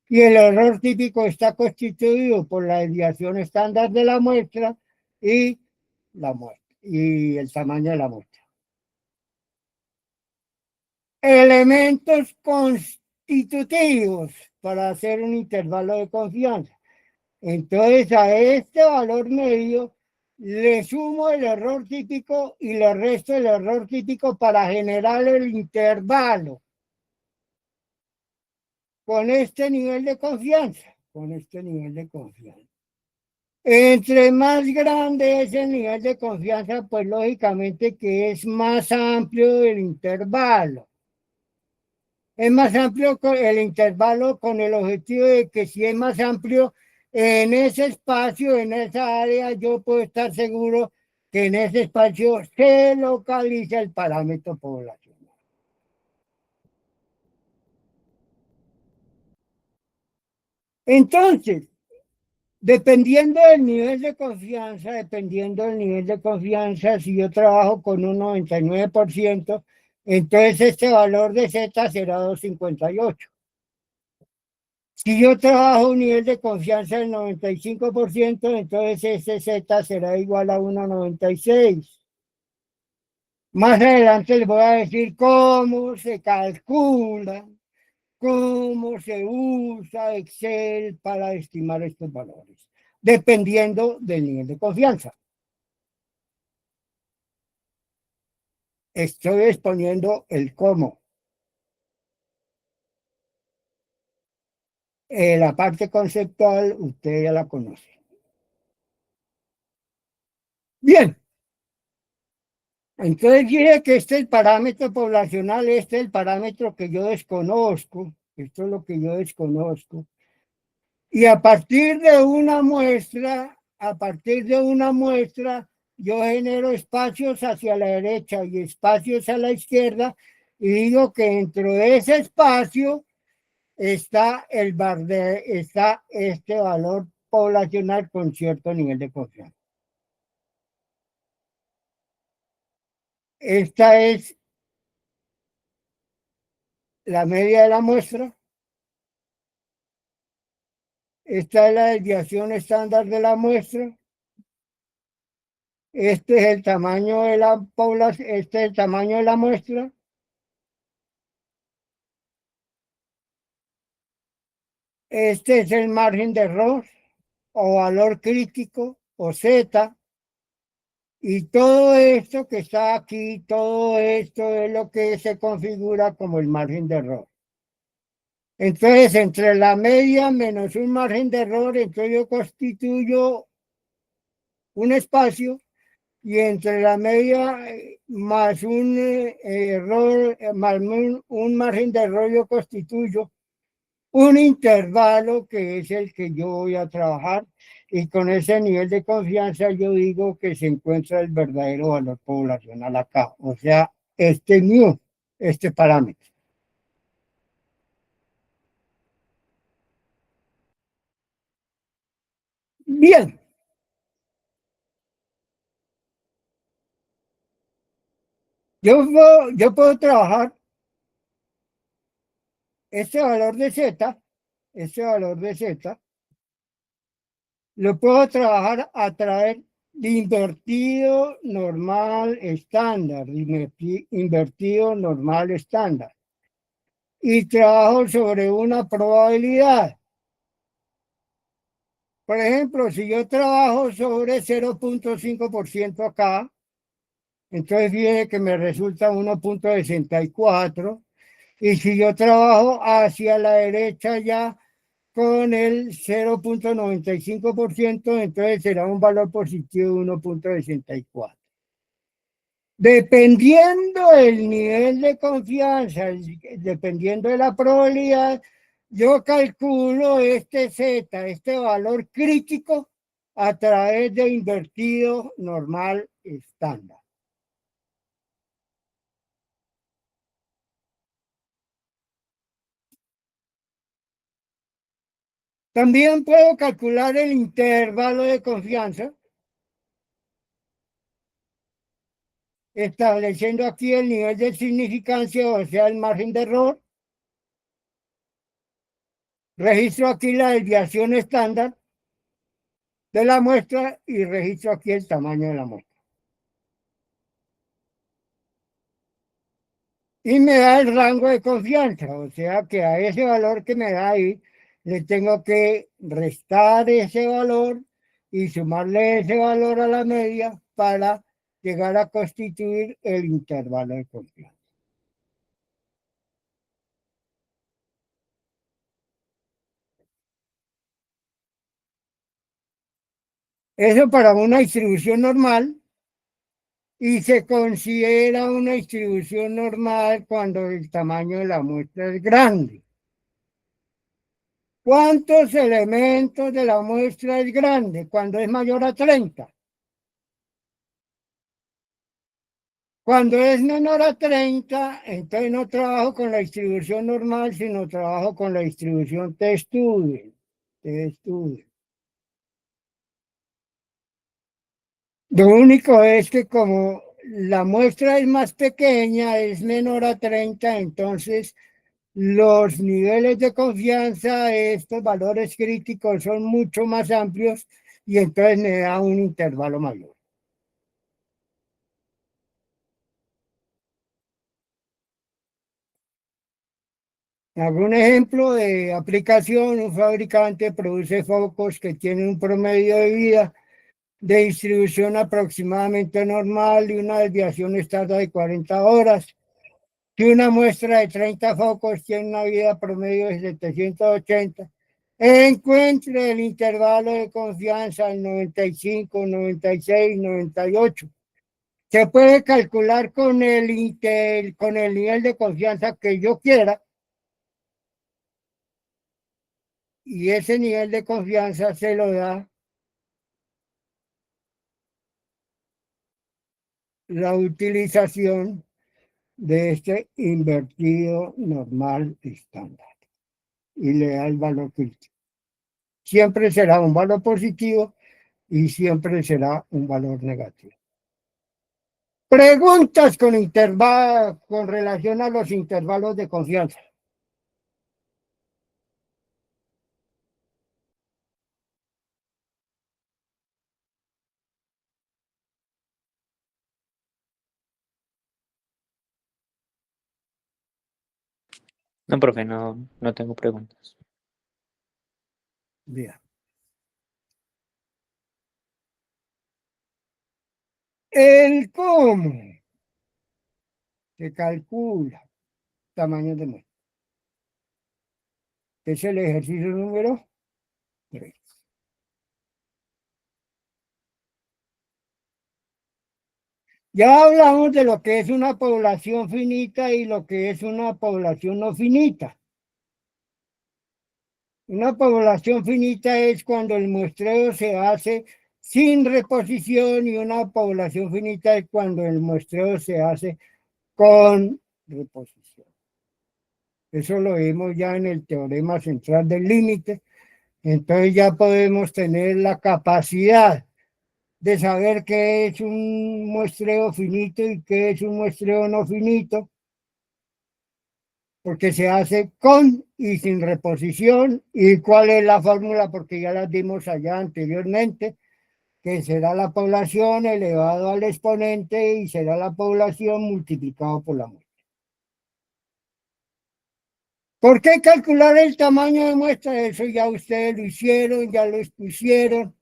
Y el error típico está constituido por la desviación estándar de la muestra y la muestra y el tamaño de la muestra. Elementos constitutivos para hacer un intervalo de confianza. Entonces a este valor medio le sumo el error típico y le resto el error típico para generar el intervalo con este nivel de confianza, con este nivel de confianza. Entre más grande es el nivel de confianza, pues lógicamente que es más amplio el intervalo. Es más amplio el intervalo con el objetivo de que si es más amplio en ese espacio, en esa área, yo puedo estar seguro que en ese espacio se localiza el parámetro poblacional. Entonces, dependiendo del nivel de confianza, si yo trabajo con un 99%, entonces este valor de Z será 258. Si yo trabajo un nivel de confianza del 95%, entonces ese Z será igual a 1,96. Más adelante les voy a decir cómo se calcula, cómo se usa Excel para estimar estos valores, dependiendo del nivel de confianza. Estoy exponiendo el cómo. La parte conceptual, usted ya la conoce. Bien. Entonces dije que este es el parámetro poblacional, este es el parámetro que yo desconozco. Esto es lo que yo desconozco. Y a partir de una muestra, yo genero espacios hacia la derecha y espacios a la izquierda, y digo que dentro de ese espacio está está este valor poblacional con cierto nivel de confianza. Esta es la media de la muestra. Esta es la desviación estándar de la muestra. Este es el tamaño de la población, este es el tamaño de la muestra. Este es el margen de error o valor crítico o Z. Y todo esto que está aquí, todo esto es lo que se configura como el margen de error. Entonces, entre la media menos un margen de error, entonces yo constituyo un espacio, y entre la media más un error, más un margen de error, yo constituyo un intervalo que es el que yo voy a trabajar, y con ese nivel de confianza yo digo que se encuentra el verdadero valor poblacional acá, o sea, este mu, este parámetro. Bien. Yo puedo trabajar este valor de Z, lo puedo trabajar a través de invertido normal estándar, invertido normal estándar. Y trabajo sobre una probabilidad. Por ejemplo, si yo trabajo sobre 0.5% acá, entonces viene que me resulta 1.64. Y si yo trabajo hacia la derecha ya con el 0.95%, entonces será un valor positivo de 1.64. Dependiendo del nivel de confianza, dependiendo de la probabilidad, yo calculo este Z, este valor crítico, a través de invertido normal estándar. También puedo calcular el intervalo de confianza, estableciendo aquí el nivel de significancia, o sea, el margen de error. Registro aquí la desviación estándar de la muestra y registro aquí el tamaño de la muestra. Y me da el rango de confianza, o sea que a ese valor que me da ahí, le tengo que restar ese valor y sumarle ese valor a la media para llegar a constituir el intervalo de confianza. Eso para una distribución normal, y se considera una distribución normal cuando el tamaño de la muestra es grande. ¿Cuántos elementos de la muestra es grande? Cuando es mayor a 30. Cuando es menor a 30, entonces no trabajo con la distribución normal, sino trabajo con la distribución t-student. Lo único es que como la muestra es más pequeña, es menor a 30, entonces los niveles de confianza de estos valores críticos son mucho más amplios y entonces me da un intervalo mayor. Algún ejemplo de aplicación: un fabricante produce focos que tienen un promedio de vida de distribución aproximadamente normal y una desviación estándar de 40 horas. Si una muestra de 30 focos tiene una vida promedio de 780, encuentre el intervalo de confianza en 95, 96, 98. Se puede calcular con el nivel de confianza que yo quiera, y ese nivel de confianza se lo da la utilización de este invertido normal estándar y le da el valor crítico. Siempre será un valor positivo y siempre será un valor negativo. Preguntas con relación a los intervalos de confianza. No, profe, no tengo preguntas. Bien. El cómo se calcula tamaño de muestra. Es el ejercicio número 3. Ya hablamos de lo que es una población finita y lo que es una población no finita. Una población finita es cuando el muestreo se hace sin reposición, y una población finita es cuando el muestreo se hace con reposición. Eso lo vimos ya en el teorema central del límite. Entonces ya podemos tener la capacidad de saber qué es un muestreo finito y qué es un muestreo no finito, porque se hace con y sin reposición. ¿Y cuál es la fórmula? Porque ya las dimos allá anteriormente, que será la población elevado al exponente y será la población multiplicado por la muestra. ¿Por qué calcular el tamaño de muestra? Eso ya ustedes lo hicieron, ya lo expusieron.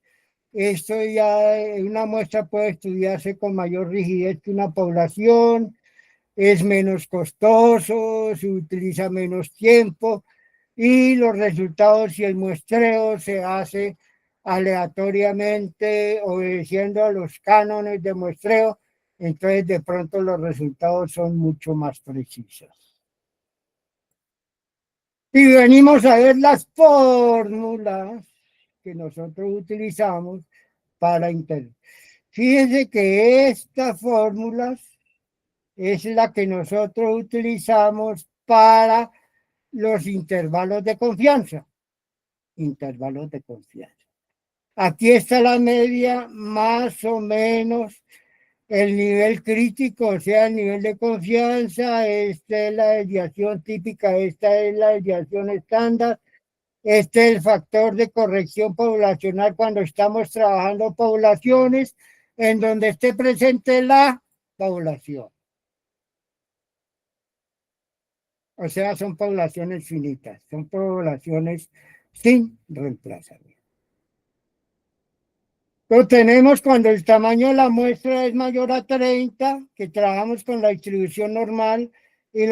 Esto ya, una muestra puede estudiarse con mayor rigidez que una población, es menos costoso, se utiliza menos tiempo y los resultados, si el muestreo se hace aleatoriamente obedeciendo a los cánones de muestreo, entonces de pronto los resultados son mucho más precisos. Y venimos a ver las fórmulas que nosotros utilizamos para interpretar. Fíjense que estas fórmulas es la que nosotros utilizamos para los intervalos de confianza. Intervalos de confianza. Aquí está la media, más o menos el nivel crítico, o sea, el nivel de confianza. Esta es la desviación típica, esta es la desviación estándar. Este es el factor de corrección poblacional cuando estamos trabajando poblaciones en donde esté presente la población. O sea, son poblaciones finitas, son poblaciones sin reemplazamiento. Lo tenemos cuando el tamaño de la muestra es mayor a 30, que trabajamos con la distribución normal, y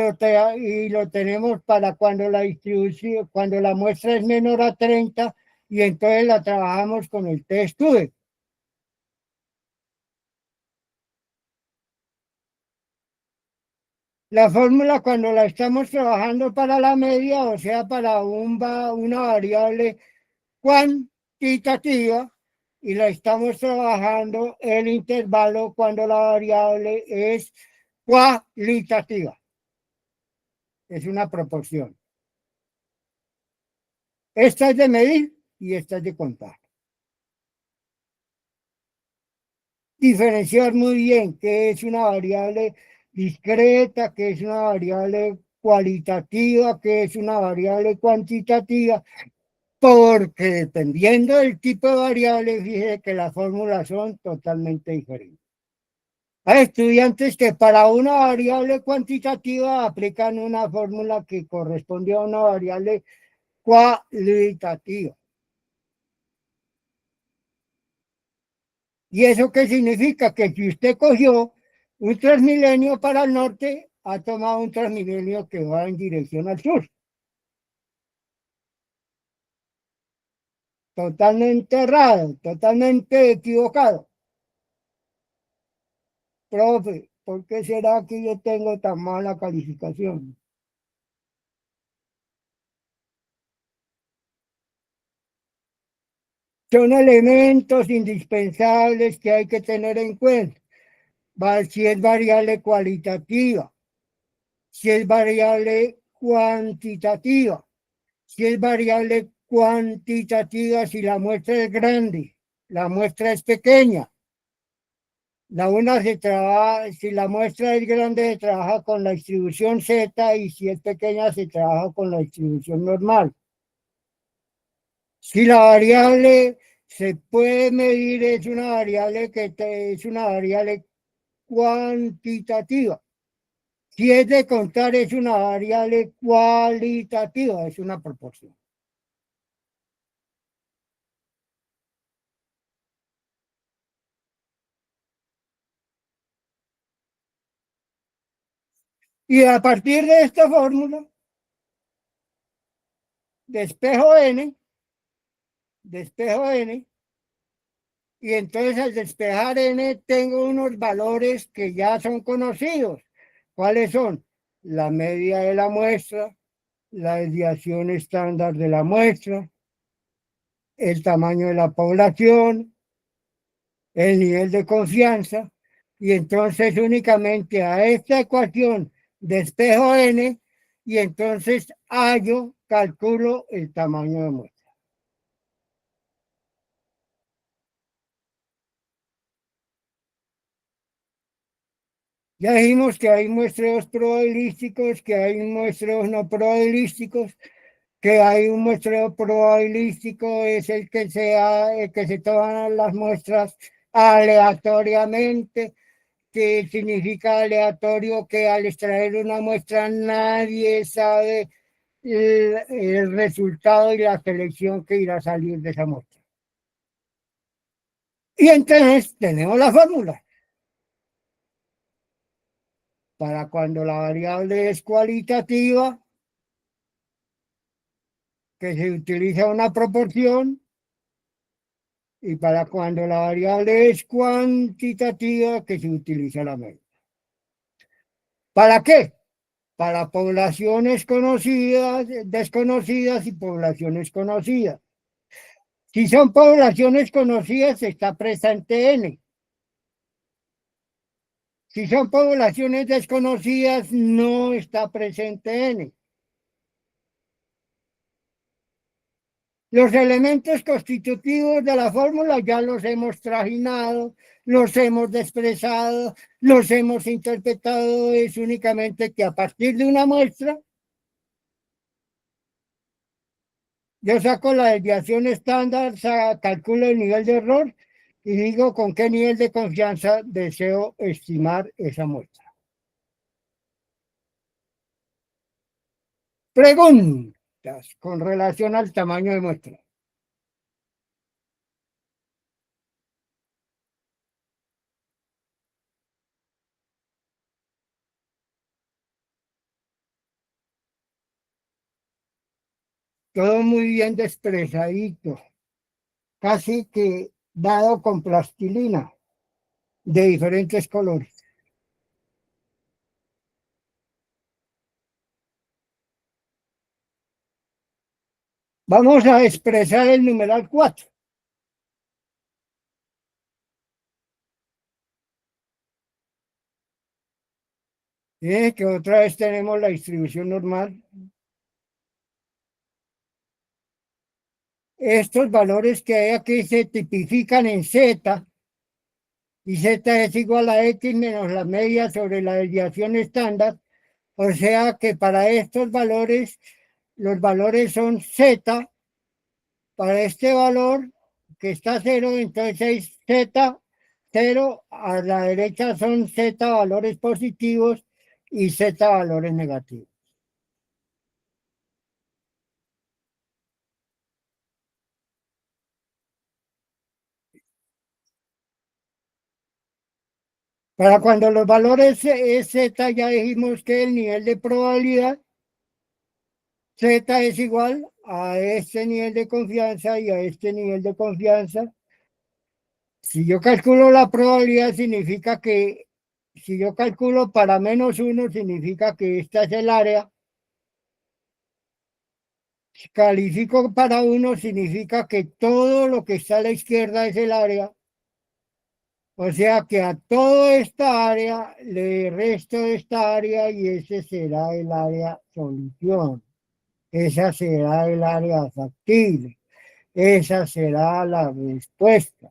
lo tenemos para cuando la distribución, cuando la muestra es menor a 30, y entonces la trabajamos con el t-stube. La fórmula cuando la estamos trabajando para la media, o sea, para una variable cuantitativa, y la estamos trabajando el intervalo cuando la variable es cualitativa. Es una proporción. Esta es de medir y esta es de contar. Diferenciar muy bien qué es una variable discreta, qué es una variable cualitativa, qué es una variable cuantitativa, porque dependiendo del tipo de variable, fíjese que las fórmulas son totalmente diferentes. Hay estudiantes que para una variable cuantitativa aplican una fórmula que corresponde a una variable cualitativa. ¿Y eso qué significa? Que si usted cogió un Transmilenio para el norte, ha tomado un Transmilenio que va en dirección al sur. Totalmente errado, totalmente equivocado. Profe, ¿por qué será que yo tengo tan mala calificación? Son elementos indispensables que hay que tener en cuenta. Si es variable cualitativa, si es variable cuantitativa, si es variable cuantitativa, si la muestra es grande, la muestra es pequeña. La una se trabaja, si la muestra es grande, se trabaja con la distribución Z, y si es pequeña, se trabaja con la distribución normal. Si la variable se puede medir, es una variable es una variable cuantitativa. Si es de contar, es una variable cualitativa, es una proporción. Y a partir de esta fórmula, despejo n, y entonces al despejar n tengo unos valores que ya son conocidos. ¿Cuáles son? La media de la muestra, la desviación estándar de la muestra, el tamaño de la población, el nivel de confianza, y entonces únicamente a esta ecuación despejo n, y entonces calculo el tamaño de muestra. Ya dijimos que hay muestreos probabilísticos, que hay muestreos no probabilísticos, que hay un muestreo probabilístico, es el que se toman las muestras aleatoriamente, que significa aleatorio, que al extraer una muestra nadie sabe el resultado y la selección que irá a salir de esa muestra. Y entonces tenemos la fórmula. Para cuando la variable es cualitativa, que se utiliza una proporción, y para cuando la variable es cuantitativa, que se utiliza la media. ¿Para qué? Para poblaciones conocidas, desconocidas y poblaciones conocidas. Si son poblaciones conocidas, está presente N. Si son poblaciones desconocidas, no está presente N. Los elementos constitutivos de la fórmula ya los hemos trajinado, los hemos expresado, los hemos interpretado. Es únicamente que a partir de una muestra, yo saco la desviación estándar, calculo el nivel de error y digo con qué nivel de confianza deseo estimar esa muestra. Preguntas con relación al tamaño de muestra. Todo muy bien expresadito, casi que dado con plastilina de diferentes colores. Vamos a expresar el numeral 4. Que otra vez tenemos la distribución normal. Estos valores que hay aquí se tipifican en Z, y Z es igual a X menos la media sobre la desviación estándar. O sea que para estos valores, los valores son Z. Para este valor que está 0, entonces es Z, 0, a la derecha son Z valores positivos y Z valores negativos. Para cuando los valores es Z, ya dijimos que el nivel de probabilidad Z es igual a este nivel de confianza y a este nivel de confianza. Si yo calculo la probabilidad, significa que, si yo calculo para -1, significa que esta es el área. Si califico para 1, significa que todo lo que está a la izquierda es el área. O sea que a toda esta área le resto esta área y ese será el área solución. Esa será el área factible. Esa será la respuesta.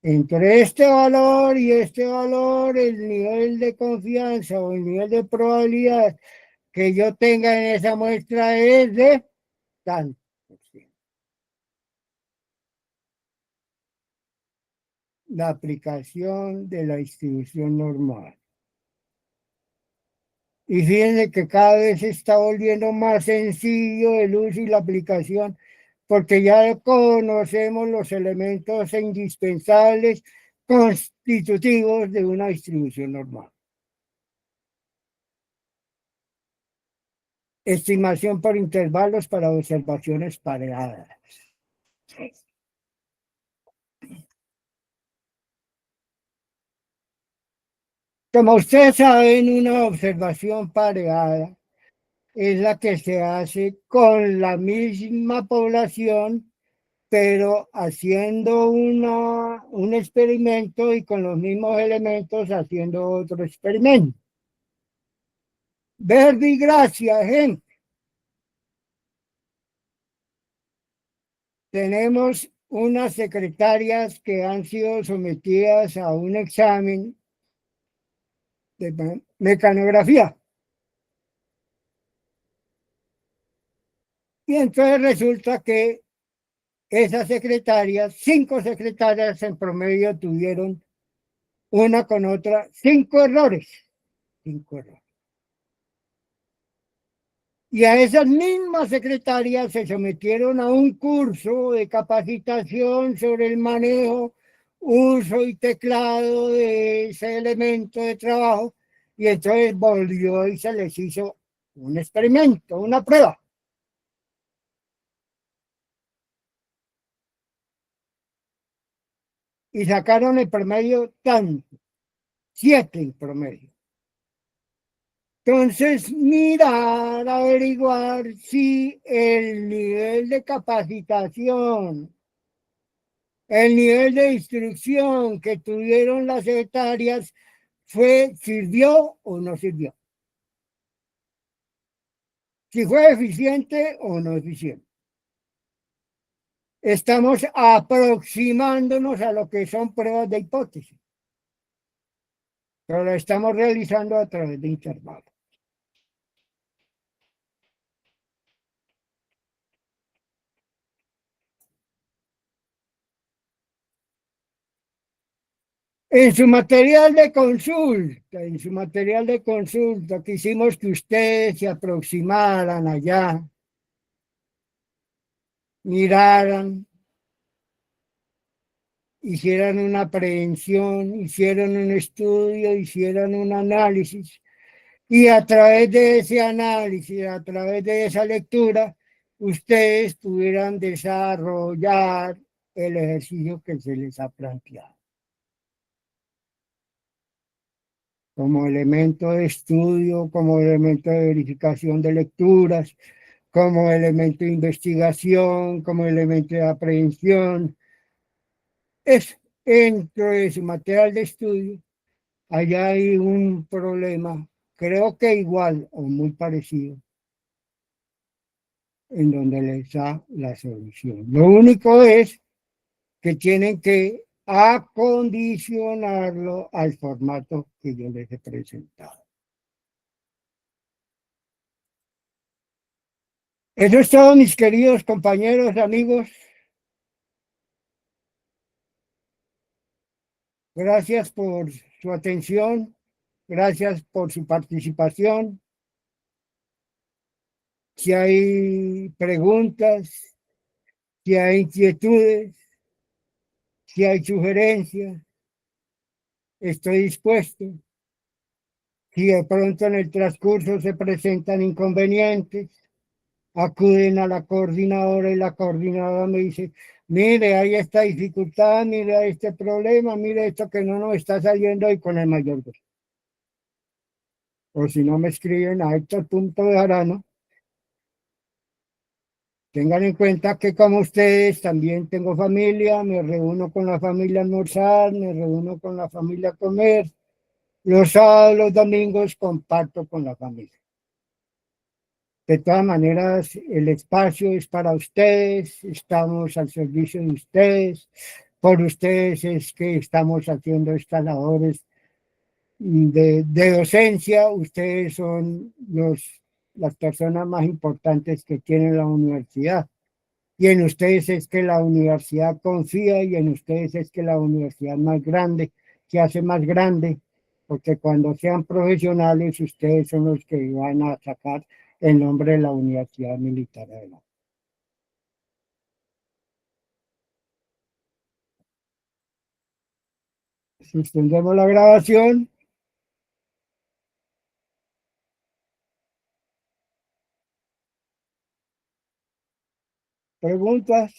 Entre este valor y este valor, el nivel de confianza o el nivel de probabilidad que yo tenga en esa muestra es de tanto. La aplicación de la distribución normal. Y fíjense que cada vez se está volviendo más sencillo el uso y la aplicación, porque ya conocemos los elementos indispensables constitutivos de una distribución normal. Estimación por intervalos para observaciones pareadas. Como ustedes saben, una observación pareada es la que se hace con la misma población, pero haciendo un experimento y con los mismos elementos haciendo otro experimento. Verde y Gracia, gente. Tenemos unas secretarias que han sido sometidas a un examen de mecanografía. Y entonces resulta que esas secretarias, 5 secretarias en promedio, tuvieron una con otra 5 errores. 5 errores. Y a esas mismas secretarias se sometieron a un curso de capacitación sobre el manejo, uso y teclado de ese elemento de trabajo, y entonces volvió y se les hizo un experimento, una prueba. Y sacaron el promedio tanto, 7 en promedio. Entonces, mirar, averiguar si el nivel de capacitación, el nivel de instrucción que tuvieron las secretarias sirvió o no sirvió. Si fue eficiente o no eficiente. Estamos aproximándonos a lo que son pruebas de hipótesis, pero lo estamos realizando a través de intervalos. En su material de consulta, quisimos que ustedes se aproximaran allá, miraran, hicieran una aprehensión, hicieran un estudio, hicieran un análisis, y a través de ese análisis, a través de esa lectura, ustedes pudieran desarrollar el ejercicio que se les ha planteado. Como elemento de estudio, como elemento de verificación de lecturas, como elemento de investigación, como elemento de aprehensión. Es dentro de su material de estudio, allá hay un problema, creo que igual o muy parecido, en donde les da la solución. Lo único es que tienen que acondicionarlo al formato que yo les he presentado. Eso es todo, mis queridos compañeros, amigos. Gracias por su atención, gracias por su participación. Si hay preguntas, si hay inquietudes, si hay sugerencias, estoy dispuesto. Si de pronto en el transcurso se presentan inconvenientes, acuden a la coordinadora y la coordinadora me dice, mire, hay esta dificultad, mire, hay este problema, mire esto que no nos está saliendo, y con el mayor gusto. O si no, me escriben a Héctor.Bejarano. Tengan en cuenta que como ustedes también tengo familia, me reúno con la familia a almorzar, me reúno con la familia a comer. Los sábados, los domingos comparto con la familia. De todas maneras, el espacio es para ustedes, estamos al servicio de ustedes. Por ustedes es que estamos haciendo estas labores de docencia. Ustedes son las personas más importantes que tiene la universidad. Y en ustedes es que la universidad confía, y en ustedes es que la universidad más grande se hace más grande, porque cuando sean profesionales, ustedes son los que van a sacar el nombre de la Universidad Militar adelante. Suspendemos la grabación. ¿Preguntas?